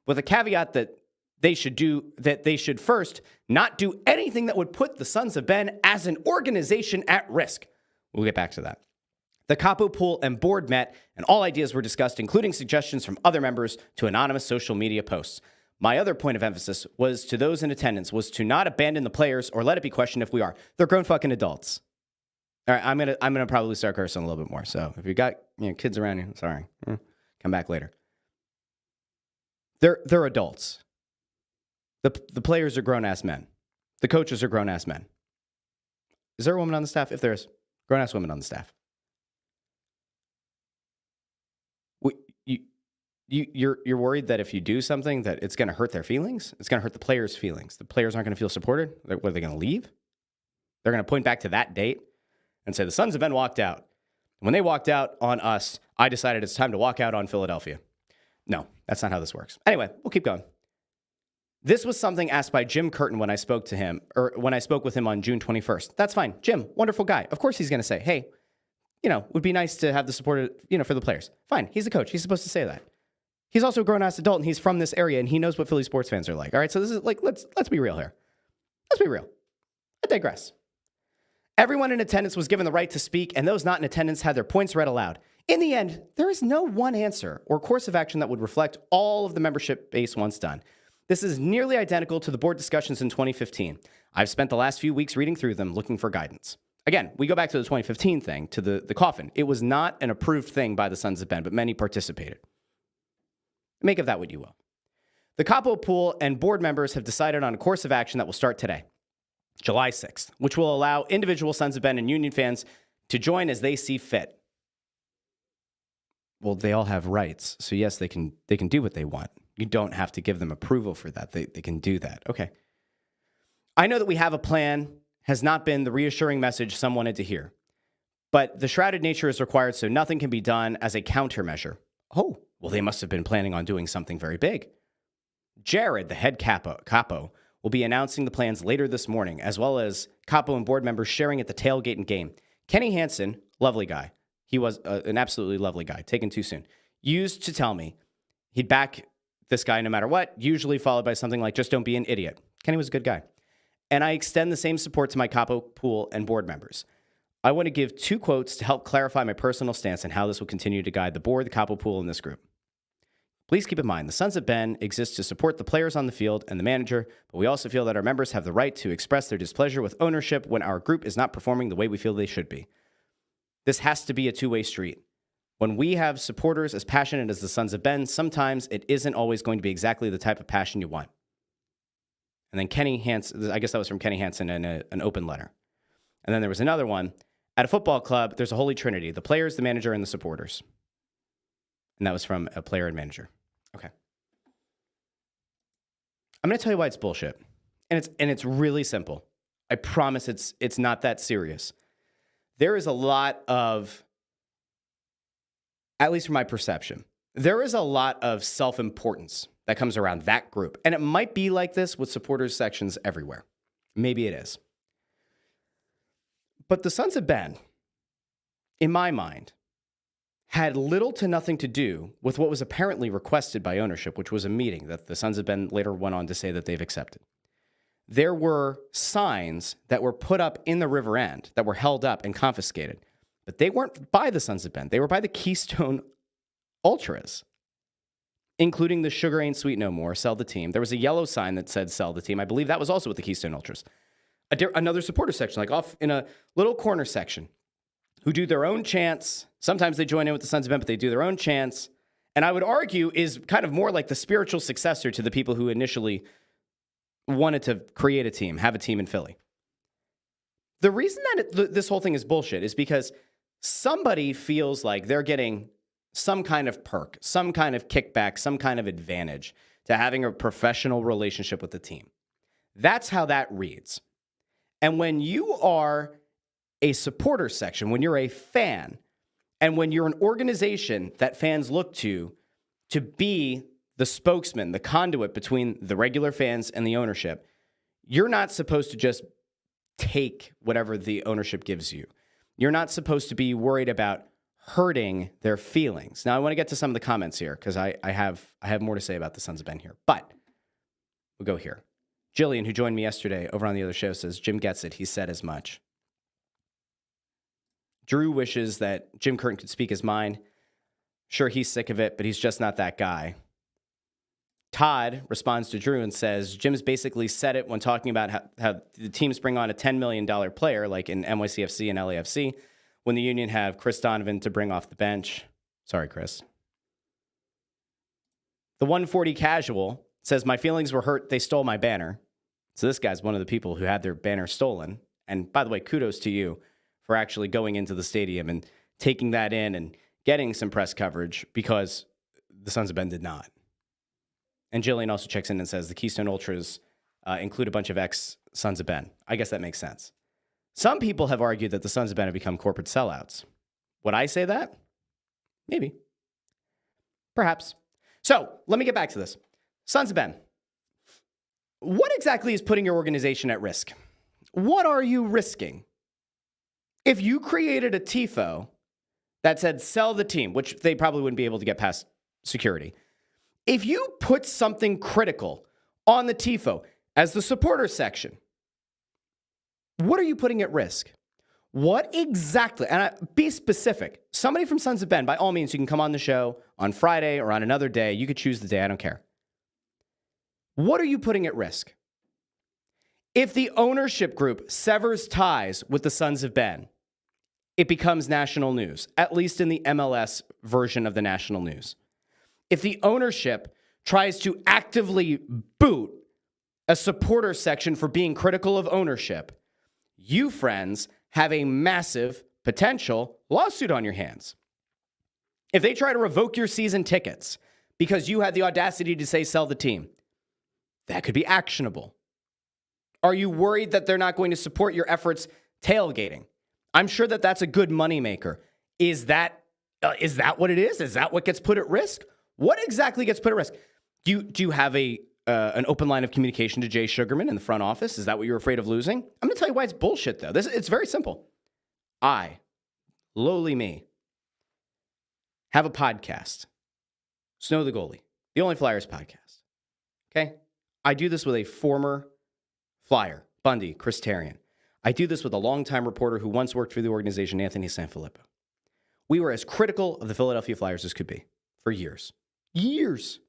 with a caveat that they should first not do anything that would put the Sons of Ben as an organization at risk. We'll get back to that. The Capo pool and board met, and all ideas were discussed, including suggestions from other members to anonymous social media posts. My other point of emphasis was to those in attendance was to not abandon the players or let it be questioned if we are. They're grown fucking adults. All right, I'm gonna probably start cursing a little bit more. So if you got kids around you, sorry, come back later. They're adults. The players are grown ass men. The coaches are grown ass men. Is there a woman on the staff? If there's grown ass women on the staff, you're worried that if you do something that it's going to hurt their feelings. It's going to hurt the players' feelings. The players aren't going to feel supported. What, are they going to leave? They're going to point back to that date and say the Sons of Ben walked out. When they walked out on us, I decided it's time to walk out on Philadelphia. No, that's not how this works. Anyway, we'll keep going. This was something asked by Jim Curtin when I spoke to him, or when I spoke with him on June 21st. That's fine. Jim, wonderful guy. Of course he's going to say, hey, it would be nice to have the support, for the players. Fine. He's a coach. He's supposed to say that. He's also a grown-ass adult, and he's from this area, and he knows what Philly sports fans are like. All right, so this is let's be real here. Let's be real. I digress. Everyone in attendance was given the right to speak, and those not in attendance had their points read aloud. In the end, there is no one answer or course of action that would reflect all of the membership base once done. This is nearly identical to the board discussions in 2015. I've spent the last few weeks reading through them, looking for guidance. Again, we go back to the 2015 thing, to the coffin. It was not an approved thing by the Sons of Ben, but many participated. Make of that what you will. The Capo Pool and board members have decided on a course of action that will start today, July 6th, which will allow individual Sons of Ben and Union fans to join as they see fit. Well, they all have rights, so yes, they can do what they want. You don't have to give them approval for that. They can do that. Okay. I know that we have a plan has not been the reassuring message some wanted to hear, but the shrouded nature is required, so nothing can be done as a countermeasure. Oh, well, they must have been planning on doing something very big. Jared, the head capo, will be announcing the plans later this morning, as well as capo and board members sharing at the tailgate and game. Kenny Hansen, lovely guy. He was an absolutely lovely guy, taken too soon. Used to tell me he'd back this guy no matter what, usually followed by something like, just don't be an idiot. Kenny was a good guy. And I extend the same support to my capo pool and board members. I want to give 2 quotes to help clarify my personal stance and how this will continue to guide the board, the capo pool, and this group. Please keep in mind, the Sons of Ben exist to support the players on the field and the manager, but we also feel that our members have the right to express their displeasure with ownership when our group is not performing the way we feel they should be. This has to be a two-way street. When we have supporters as passionate as the Sons of Ben, sometimes it isn't always going to be exactly the type of passion you want. And then Kenny Hansen, I guess that was from Kenny Hansen in an open letter. And then there was another one. At a football club, there's a holy trinity, the players, the manager, and the supporters. And that was from a player and manager. Okay. I'm going to tell you why it's bullshit. And it's really simple. I promise it's not that serious. There is a lot of, at least from my perception, there is a lot of self-importance that comes around that group. And it might be like this with supporters sections everywhere. Maybe it is. But the Sons of Ben, in my mind, had little to nothing to do with what was apparently requested by ownership, which was a meeting that the Sons of Ben later went on to say that they've accepted. There were signs that were put up in the river end that were held up and confiscated, but they weren't by the Sons of Ben. They were by the Keystone Ultras, including the Sugar Ain't Sweet No More, sell the team. There was a yellow sign that said sell the team. I believe that was also with the Keystone Ultras. Another supporter section, like off in a little corner section, who do their own chants. Sometimes they join in with the Sons of Ben, but they do their own chants. And I would argue is kind of more like the spiritual successor to the people who initially wanted to create a team, have a team in Philly. The reason that this whole thing is bullshit is because somebody feels like they're getting some kind of perk, some kind of kickback, some kind of advantage to having a professional relationship with the team. That's how that reads. And when you are a supporter section, when you're a fan, and when you're an organization that fans look to be the spokesman, the conduit between the regular fans and the ownership, you're not supposed to just take whatever the ownership gives you. You're not supposed to be worried about hurting their feelings. Now, I want to get to some of the comments here because I have more to say about the Sons of Ben here, but we'll go here. Jillian, who joined me yesterday over on the other show, says, Jim gets it. He said as much. Drew wishes that Jim Curtin could speak his mind. Sure, he's sick of it, but he's just not that guy. Todd responds to Drew and says, Jim's basically said it when talking about how the teams bring on a $10 million player, like in NYCFC and LAFC, when the Union have Chris Donovan to bring off the bench. Sorry, Chris. The 140 casual says, my feelings were hurt. They stole my banner. So this guy's one of the people who had their banner stolen. And by the way, kudos to you for actually going into the stadium and taking that in and getting some press coverage because the Sons of Ben did not. And Jillian also checks in and says the Keystone Ultras include a bunch of ex-Sons of Ben. I guess that makes sense. Some people have argued that the Sons of Ben have become corporate sellouts. Would I say that? Maybe. Perhaps. So let me get back to this. Sons of Ben. what exactly is putting your organization at risk? What are you risking? If you created a TIFO that said sell the team, which they probably wouldn't be able to get past security, if you put something critical on the TIFO as the supporter section, what are you putting at risk? What exactly, and be specific. Somebody from Sons of Ben, by all means, you can come on the show on Friday or on another day. You could choose the day, I don't care. What are you putting at risk? If the ownership group severs ties with the Sons of Ben, it becomes national news, at least in the MLS version of the national news. If the ownership tries to actively boot a supporter section for being critical of ownership, you, friends, have a massive potential lawsuit on your hands. If they try to revoke your season tickets because you had the audacity to say sell the team, that could be actionable. Are you worried that they're not going to support your efforts tailgating? I'm sure that that's a good moneymaker. Is that what it is? Is that what gets put at risk? What exactly gets put at risk? Do you have an open line of communication to Jay Sugarman in the front office? Is that what you're afraid of losing? I'm going to tell you why it's bullshit, though. It's very simple. I, lowly me, have a podcast, Snow the Goalie, the Only Flyers podcast. Okay? I do this with a former Flyer, Bundy, Chris Tarian. I do this with a longtime reporter who once worked for the organization, Anthony Sanfilippo. We were as critical of the Philadelphia Flyers as could be for years. Years.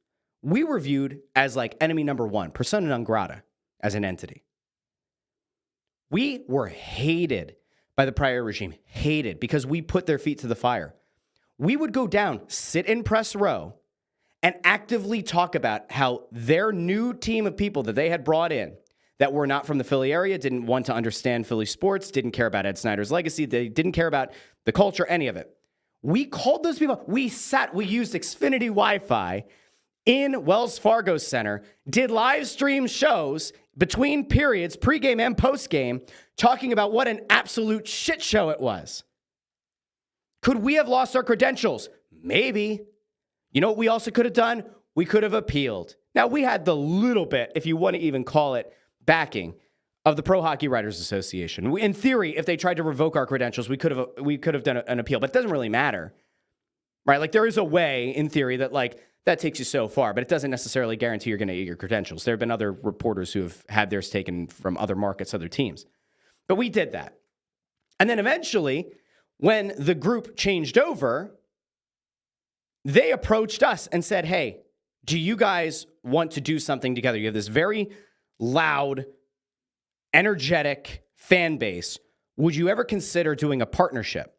We were viewed as like enemy number one, persona non grata, as an entity. We were hated by the prior regime, hated because we put their feet to the fire. We would go down, sit in press row, and actively talk about how their new team of people that they had brought in that were not from the Philly area, didn't want to understand Philly sports, didn't care about Ed Snyder's legacy, they didn't care about the culture, any of it. We called those people, we used Xfinity Wi-Fi in Wells Fargo Center, did live stream shows between periods, pregame and postgame, talking about what an absolute shit show it was. Could we have lost our credentials? Maybe. You know what we also could have done? We could have appealed. Now, we had the little bit, if you want to even call it, backing of the Pro Hockey Writers Association. In theory, if they tried to revoke our credentials, we could have done an appeal, but it doesn't really matter, right? Like, there is a way, in theory, that takes you so far, but it doesn't necessarily guarantee you're going to get your credentials. There have been other reporters who have had theirs taken from other markets, other teams. But we did that. And then eventually, when the group changed over, they approached us and said, hey, do you guys want to do something together? You have this very loud, energetic fan base. Would you ever consider doing a partnership?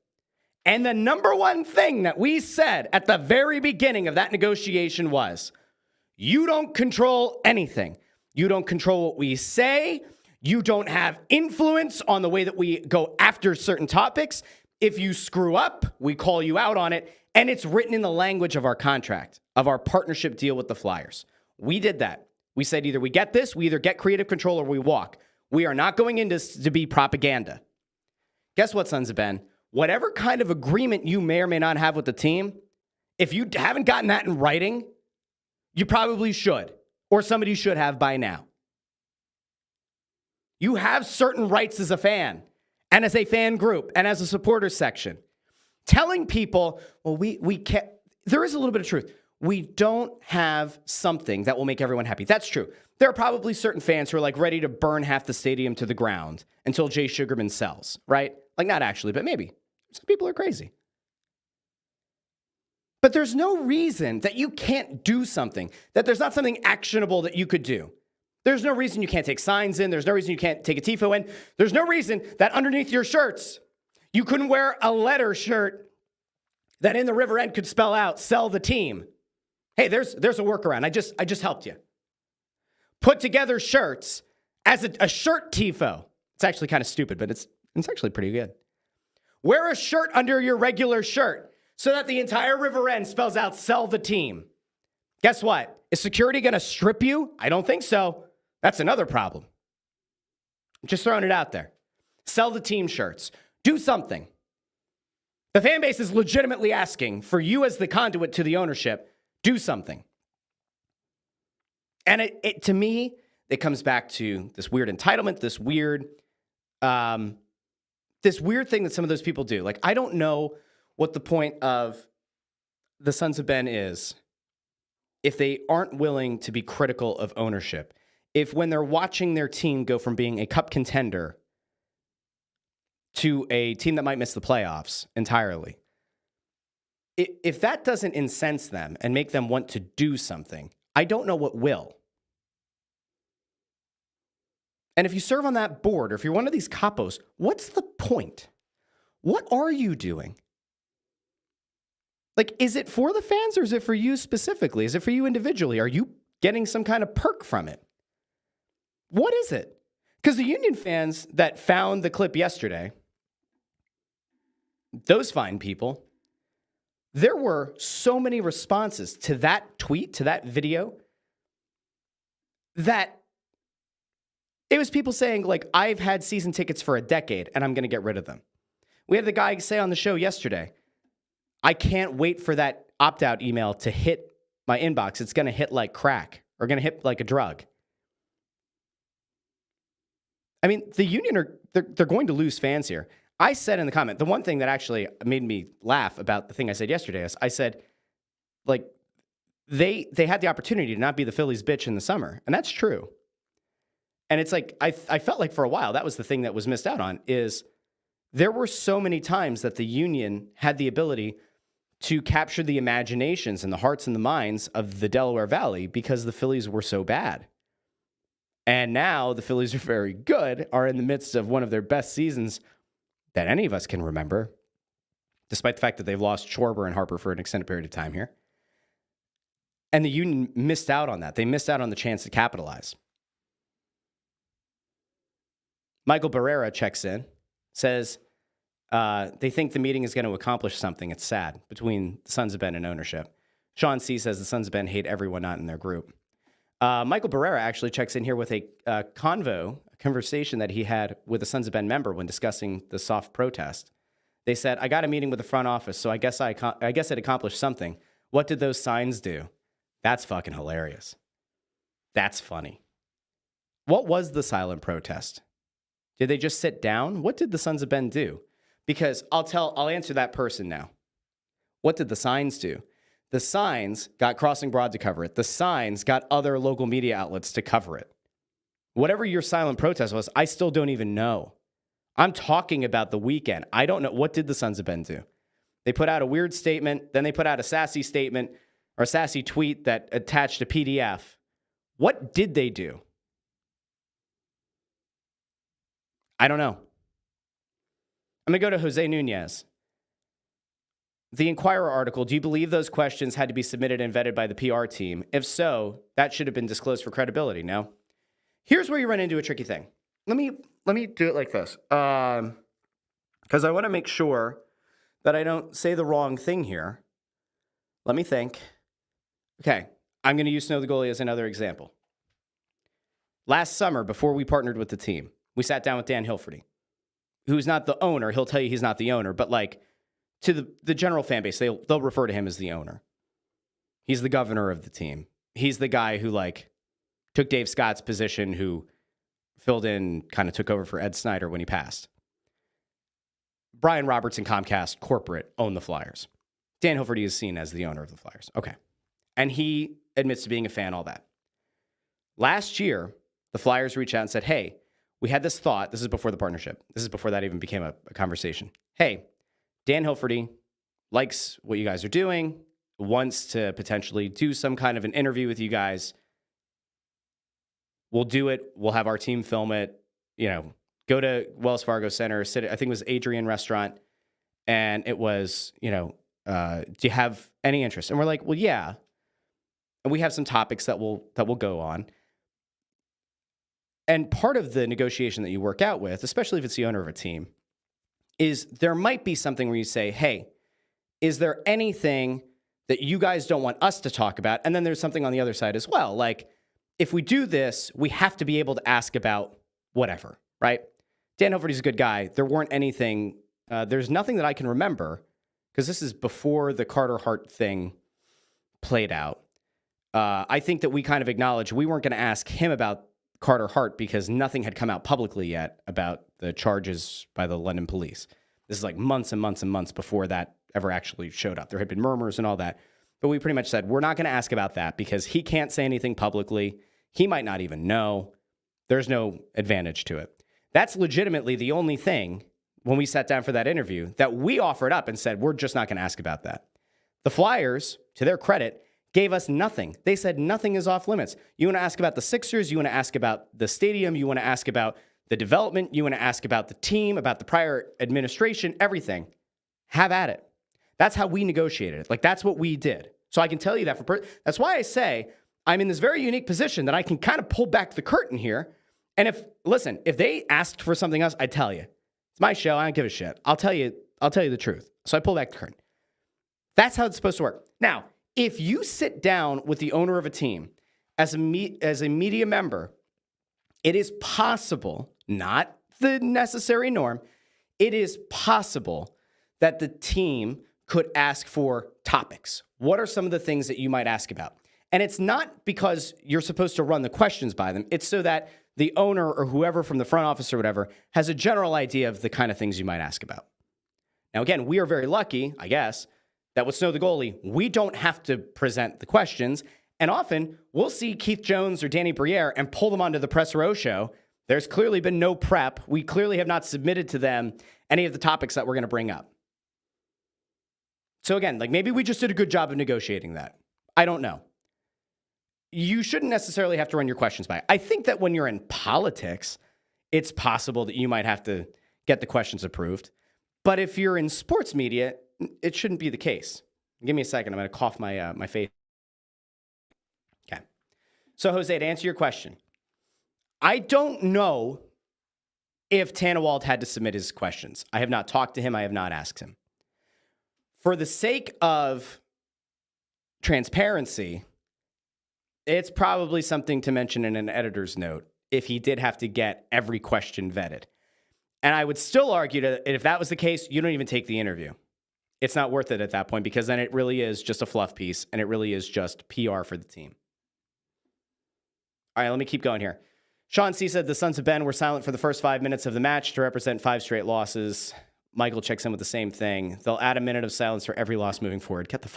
And the number one thing that we said at the very beginning of that negotiation was, you don't control anything. You don't control what we say. You don't have influence on the way that we go after certain topics. If you screw up, we call you out on it. And it's written in the language of our contract, of our partnership deal with the Flyers. We did that. We said either we get this, we either get creative control or we walk. We are not going into this to be propaganda. Guess what, Sons of Ben? Whatever kind of agreement you may or may not have with the team, if you haven't gotten that in writing, you probably should, or somebody should have by now. You have certain rights as a fan, and as a fan group, and as a supporter section. Telling people, well, we can't, there is a little bit of truth. We don't have something that will make everyone happy. That's true. There are probably certain fans who are like ready to burn half the stadium to the ground until Jay Sugarman sells, right? Like, not actually, but maybe. Some people are crazy. But there's no reason that you can't do something, that there's not something actionable that you could do. There's no reason you can't take signs in. There's no reason you can't take a TIFO in. There's no reason that underneath your shirts, you couldn't wear a letter shirt that in the river end could spell out, sell the team. Hey, there's a workaround. I just helped you. Put together shirts as a shirt TIFO. It's actually kind of stupid, but it's actually pretty good. Wear a shirt under your regular shirt so that the entire river end spells out, sell the team. Guess what? Is security going to strip you? I don't think so. That's another problem. Just throwing it out there. Sell the team shirts. Do something. The fan base is legitimately asking for you as the conduit to the ownership. Do something. And to me, it comes back to this weird entitlement, this weird thing that some of those people do. Like, I don't know what the point of the Sons of Ben is if they aren't willing to be critical of ownership. If when they're watching their team go from being a cup contender to a team that might miss the playoffs entirely, if that doesn't incense them and make them want to do something, I don't know what will. And if you serve on that board, or if you're one of these capos, what's the point? What are you doing? Like, is it for the fans or is it for you specifically? Is it for you individually? Are you getting some kind of perk from it? What is it? Because the Union fans that found the clip yesterday, those fine people, there were so many responses to that tweet, to that video, that it was people saying, like, I've had season tickets for a decade and I'm going to get rid of them. We had the guy say on the show yesterday, I can't wait for that opt-out email to hit my inbox. It's going to hit like crack or going to hit like a drug. I mean, the Union they're going to lose fans here. I said in the comment, the one thing that actually made me laugh about the thing I said yesterday is I said, like, they had the opportunity to not be the Phillies bitch in the summer. And that's true. And it's like, I felt like for a while, that was the thing that was missed out on, is there were so many times that the Union had the ability to capture the imaginations and the hearts and the minds of the Delaware Valley because the Phillies were so bad. And now the Phillies are very good, are in the midst of one of their best seasons that any of us can remember, despite the fact that they've lost Schwarber and Harper for an extended period of time here. And the Union missed out on that. They missed out on the chance to capitalize. Michael Barrera checks in, says they think the meeting is going to accomplish something. It's sad between the Sons of Ben and ownership. Sean C. says the Sons of Ben hate everyone not in their group. Michael Barrera actually checks in here with a conversation that he had with a Sons of Ben member when discussing the soft protest. They said, I got a meeting with the front office, so I guess it accomplished something. What did those signs do? That's fucking hilarious. That's funny. What was the silent protest? Did they just sit down? What did the Sons of Ben do? Because I'll answer that person now. What did the signs do? The signs got Crossing Broad to cover it. The signs got other local media outlets to cover it. Whatever your silent protest was, I still don't even know. I'm talking about the weekend. I don't know. What did the Sons of Ben do? They put out a weird statement. Then they put out a sassy statement or a sassy tweet that attached a PDF. What did they do? I don't know. I'm going to go to Jose Nunez. The Inquirer article, do you believe those questions had to be submitted and vetted by the PR team? If so, that should have been disclosed for credibility, no? Here's where you run into a tricky thing. Let me do it like this. Because I want to make sure that I don't say the wrong thing here. Let me think. Okay, I'm going to use Snow the Goalie as another example. Last summer, before we partnered with the team, we sat down with Dan Hilferty, who's not the owner. He'll tell you he's not the owner, but like to the general fan base, they'll refer to him as the owner. He's the governor of the team. He's the guy who like took Dave Scott's position, who filled in, kind of took over for Ed Snyder when he passed. Brian Robertson, Comcast corporate, owned the Flyers. Dan Hilferty is seen as the owner of the Flyers. Okay. And he admits to being a fan, all that. Last year, the Flyers reached out and said, hey, we had this thought. This is before the partnership. This is before that even became a conversation. Hey, Dan Hilferty likes what you guys are doing, wants to potentially do some kind of an interview with you guys. We'll do it. We'll have our team film it. You know, go to Wells Fargo Center, sit at, I think it was Adrian Restaurant, and it was, you know, do you have any interest? And we're like, well, yeah. And we have some topics that we'll go on. And part of the negotiation that you work out with, especially if it's the owner of a team, is there might be something where you say, hey, is there anything that you guys don't want us to talk about? And then there's something on the other side as well. Like, if we do this, we have to be able to ask about whatever, right? Dan Hilferty's a good guy. There weren't anything, there's nothing that I can remember, because this is before the Carter Hart thing played out. I think that we kind of acknowledged we weren't going to ask him about Carter Hart because nothing had come out publicly yet about the charges by the London police. This is like months and months and months before that ever actually showed up. There had been murmurs and all that. But we pretty much said, we're not going to ask about that because he can't say anything publicly. He might not even know. There's no advantage to it. That's legitimately the only thing when we sat down for that interview that we offered up and said, we're just not going to ask about that. The Flyers, to their credit, gave us nothing. They said nothing is off limits. You want to ask about the Sixers, you want to ask about the stadium, you want to ask about the development, you want to ask about the team, about the prior administration, everything. Have at it. That's how we negotiated it. Like, that's what we did. So I can tell you that that's why I say I'm in this very unique position that I can kind of pull back the curtain here. And if they asked for something else, I'd tell you. It's my show. I don't give a shit. I'll tell you the truth. So I pull back the curtain. That's how it's supposed to work. Now, if you sit down with the owner of a team as a media member, it is possible, not the necessary norm, it is possible that the team could ask for topics. What are some of the things that you might ask about? And it's not because you're supposed to run the questions by them. It's so that the owner or whoever from the front office or whatever has a general idea of the kind of things you might ask about. Now, again, we are very lucky, I guess, that with Snow the goalie, we don't have to present the questions. And often we'll see Keith Jones or Danny Briere and pull them onto the Press Row show. There's clearly been no prep. We clearly have not submitted to them any of the topics that we're going to bring up. So again, like maybe we just did a good job of negotiating that. I don't know. You shouldn't necessarily have to run your questions by. I think that when you're in politics, it's possible that you might have to get the questions approved. But if you're in sports media, it shouldn't be the case. Give me a second. I'm going to cough my face. Okay. So, Jose, to answer your question, I don't know if Tannewald had to submit his questions. I have not talked to him. I have not asked him. For the sake of transparency, it's probably something to mention in an editor's note if he did have to get every question vetted. And I would still argue that if that was the case, you don't even take the interview. It's not worth it at that point because then it really is just a fluff piece and it really is just PR for the team. All right, let me keep going here. Sean C. said the Sons of Ben were silent for the first 5 minutes of the match to represent 5 straight losses. Michael checks in with the same thing. They'll add a minute of silence for every loss moving forward. Get the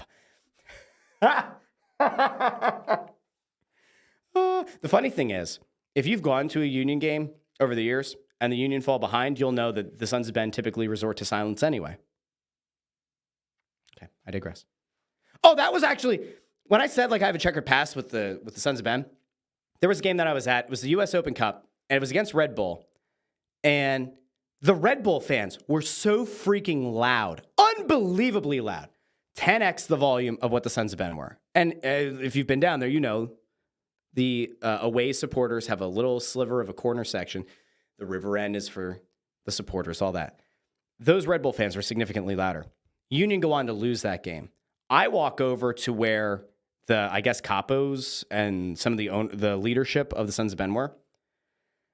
The funny thing is, if you've gone to a Union game over the years and the Union fall behind, you'll know that the Sons of Ben typically resort to silence anyway. Okay, I digress. Oh, that was actually, when I said like I have a checkered past with the Sons of Ben, there was a game that I was at. It was the U.S. Open Cup, and it was against Red Bull. And the Red Bull fans were so freaking loud, unbelievably loud, 10x the volume of what the Sons of Ben were. And if you've been down there, you know the away supporters have a little sliver of a corner section. The river end is for the supporters, all that. Those Red Bull fans were significantly louder. Union go on to lose that game. I walk over to where the, I guess, capos and some of the leadership of the Sons of Ben were.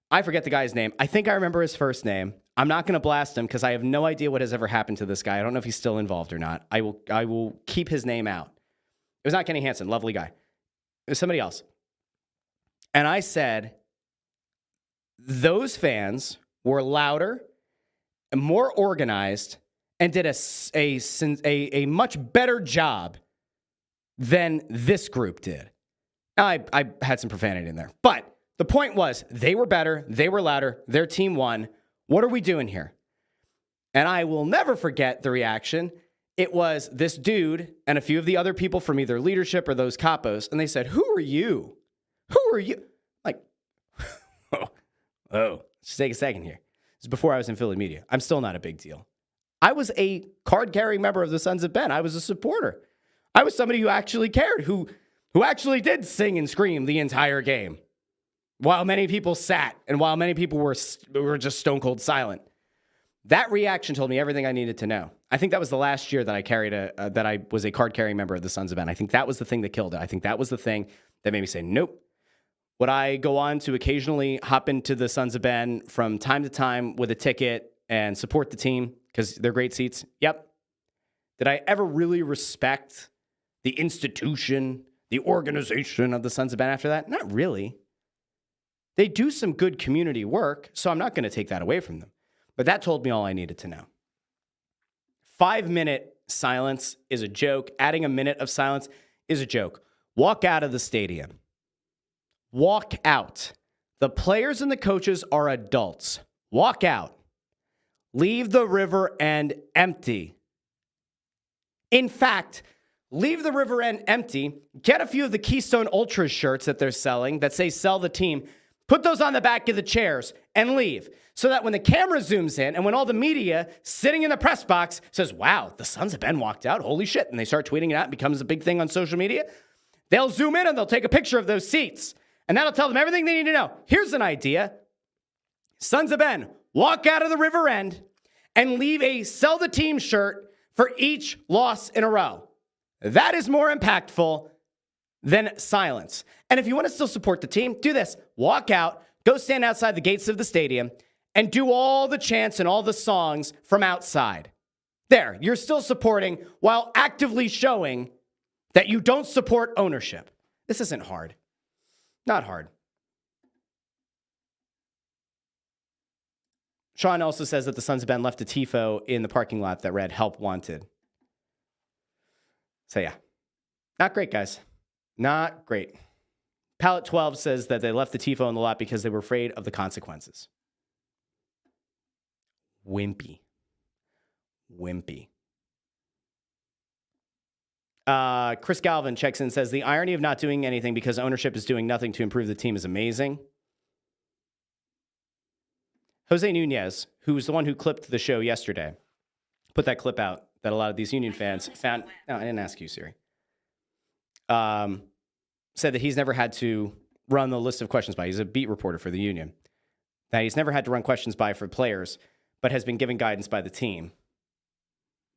I forget the guy's name. I think I remember his first name. I'm not going to blast him because I have no idea what has ever happened to this guy. I don't know if he's still involved or not. I will keep his name out. It was not Kenny Hansen, lovely guy. It was somebody else. And I said, those fans were louder, more organized, and did a much better job than this group did. I had some profanity in there. But the point was, they were better, they were louder, their team won. What are we doing here? And I will never forget the reaction. It was this dude and a few of the other people from either leadership or those capos, and they said, who are you? Who are you? Like, just take a second here. This is before I was in Philly media. I'm still not a big deal. I was a card-carrying member of the Sons of Ben. I was a supporter. I was somebody who actually cared, who actually did sing and scream the entire game, while many people sat and while many people were just stone cold silent. That reaction told me everything I needed to know. I think that was the last year that I carried that I was a card-carrying member of the Sons of Ben. I think that was the thing that killed it. I think that was the thing that made me say, nope. Would I go on to occasionally hop into the Sons of Ben from time to time with a ticket and support the team because they're great seats? Yep. Did I ever really respect the institution, the organization of the Sons of Ben after that? Not really. They do some good community work, so I'm not going to take that away from them. But that told me all I needed to know. 5-minute silence is a joke. Adding a minute of silence is a joke. Walk out of the stadium. Walk out. The players and the coaches are adults. Walk out. Leave the river end empty. In fact, leave the river end empty. Get a few of the Keystone Ultras shirts that they're selling that say sell the team. Put those on the back of the chairs and leave. So that when the camera zooms in and when all the media sitting in the press box says, wow, the Sons of Ben walked out, holy shit, and they start tweeting it out, it becomes a big thing on social media, they'll zoom in and they'll take a picture of those seats. And that'll tell them everything they need to know. Here's an idea. Sons of Ben, walk out of the river end and leave a sell the team shirt for each loss in a row. That is more impactful than silence. And if you want to still support the team, do this. Walk out, go stand outside the gates of the stadium, and do all the chants and all the songs from outside. There, you're still supporting while actively showing that you don't support ownership. This isn't hard. Not hard. Sean also says that the Sons of Ben left a tifo in the parking lot that read, help wanted. So yeah, not great, guys. Not great. Pallet 12 says that they left the tifo in the lot because they were afraid of the consequences. Wimpy. Chris Galvin checks in and says, the irony of not doing anything because ownership is doing nothing to improve the team is amazing. Jose Nunez, who was the one who clipped the show yesterday, put that clip out that a lot of these Union fans found. No, I didn't ask you, Siri. Said that he's never had to run the list of questions by. He's a beat reporter for the Union. That he's never had to run questions by for players, but has been given guidance by the team,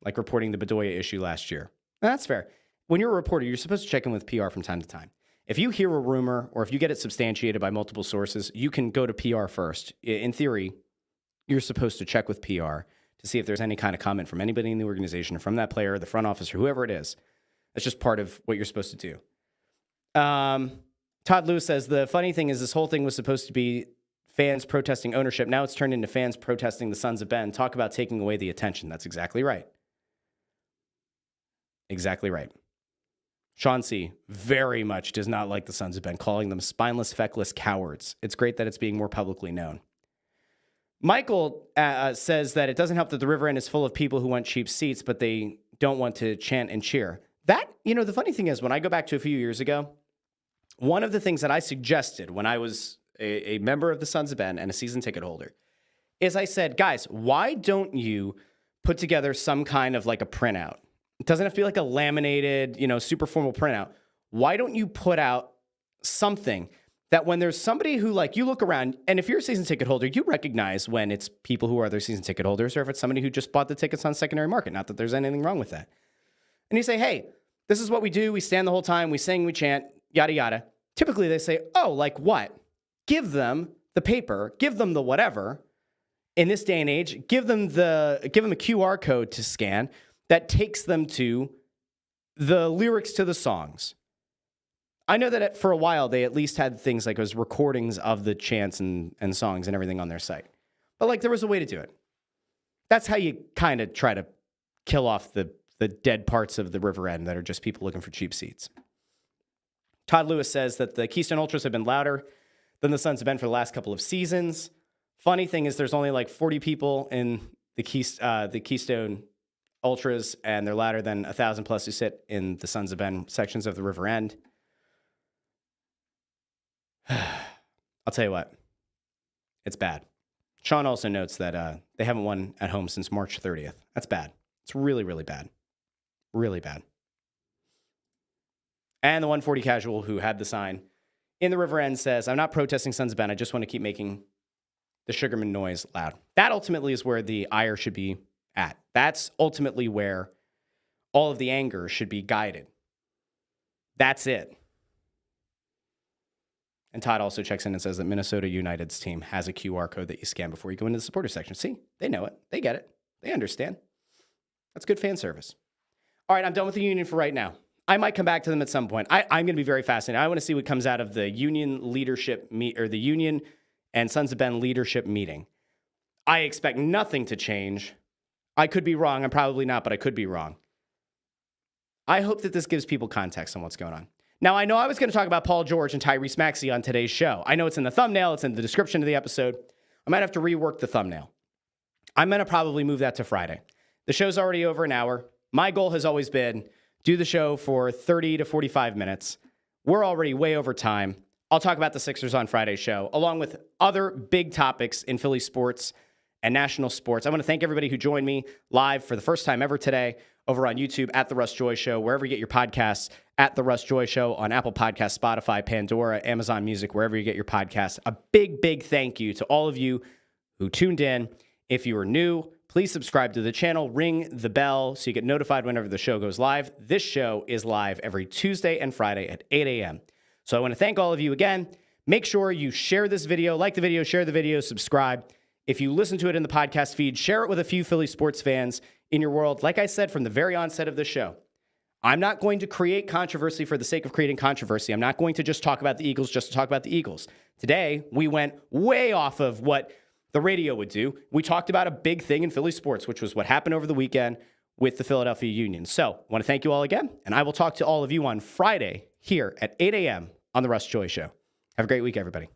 like reporting the Bedoya issue last year. Now, that's fair. When you're a reporter, you're supposed to check in with PR from time to time. If you hear a rumor or if you get it substantiated by multiple sources, you can go to PR first. In theory, you're supposed to check with PR to see if there's any kind of comment from anybody in the organization or from that player or the front office or whoever it is. That's just part of what you're supposed to do. Todd Lewis says, the funny thing is this whole thing was supposed to be fans protesting ownership. Now it's turned into fans protesting the Sons of Ben. Talk about taking away the attention. That's exactly right. Exactly right. Sean C. very much does not like the Sons of Ben, calling them spineless, feckless cowards. It's great that it's being more publicly known. Michael says that it doesn't help that the river end is full of people who want cheap seats, but they don't want to chant and cheer. That, the funny thing is, when I go back to a few years ago, one of the things that I suggested when I was a member of the Sons of Ben and a season ticket holder is I said, guys, why don't you put together some kind of like a printout? It doesn't have to be like a laminated, super formal printout. Why don't you put out something that when there's somebody who, like, you look around, and if you're a season ticket holder, you recognize when it's people who are other season ticket holders or if it's somebody who just bought the tickets on secondary market. Not that there's anything wrong with that. And you say, hey, this is what we do. We stand the whole time. We sing, we chant, yada, yada. Typically, they say, oh, like what? Give them the paper. Give them the whatever. In this day and age, give them a QR code to scan that takes them to the lyrics to the songs. I know that for a while, they at least had things like those recordings of the chants and songs and everything on their site. But like there was a way to do it. That's how you kind of try to kill off the dead parts of the river end that are just people looking for cheap seats. Todd Lewis says that the Keystone Ultras have been louder than the Sons have been for the last couple of seasons. Funny thing is there's only like 40 people in the Keystone Ultras, and they're louder than 1,000 plus who sit in the Sons of Ben sections of the river end. I'll tell you what, it's bad. Sean also notes that they haven't won at home since March 30th. That's bad. It's really, really bad. Really bad. And the 140 casual who had the sign in the river end says, I'm not protesting Sons of Ben. I just want to keep making the Sugarman noise loud. That ultimately is where the ire should be at. That's ultimately where all of the anger should be guided. That's it. And Todd also checks in and says that Minnesota United's team has a QR code that you scan before you go into the supporter section. See, they know it. They get it. They understand. That's good fan service. All right, I'm done with the Union for right now. I might come back to them at some point. I'm going to be very fascinated. I want to see what comes out of the union leadership the union and Sons of Ben leadership meeting. I expect nothing to change. I could be wrong. I'm probably not, but I could be wrong. I hope that this gives people context on what's going on. Now, I know I was going to talk about Paul George and Tyrese Maxey on today's show. I know it's in the thumbnail. It's in the description of the episode. I might have to rework the thumbnail. I'm going to probably move that to Friday. The show's already over an hour. My goal has always been do the show for 30 to 45 minutes. We're already way over time. I'll talk about the Sixers on Friday's show, along with other big topics in Philly sports and national sports. I want to thank everybody who joined me live for the first time ever today over on YouTube at The Russ Joy Show, wherever you get your podcasts, at The Russ Joy Show on Apple Podcasts, Spotify, Pandora, Amazon Music, wherever you get your podcasts. A big, big thank you to all of you who tuned in. If you are new, please subscribe to the channel, ring the bell so you get notified whenever the show goes live. This show is live every Tuesday and Friday at 8 a.m. So I want to thank all of you again. Make sure you share this video, like the video, share the video, subscribe. If you listen to it in the podcast feed, share it with a few Philly sports fans in your world. Like I said from the very onset of the show, I'm not going to create controversy for the sake of creating controversy. I'm not going to just talk about the Eagles just to talk about the Eagles. Today, we went way off of what the radio would do. We talked about a big thing in Philly sports, which was what happened over the weekend with the Philadelphia Union. So I want to thank you all again, and I will talk to all of you on Friday here at 8 a.m. on The Russ Joy Show. Have a great week, everybody.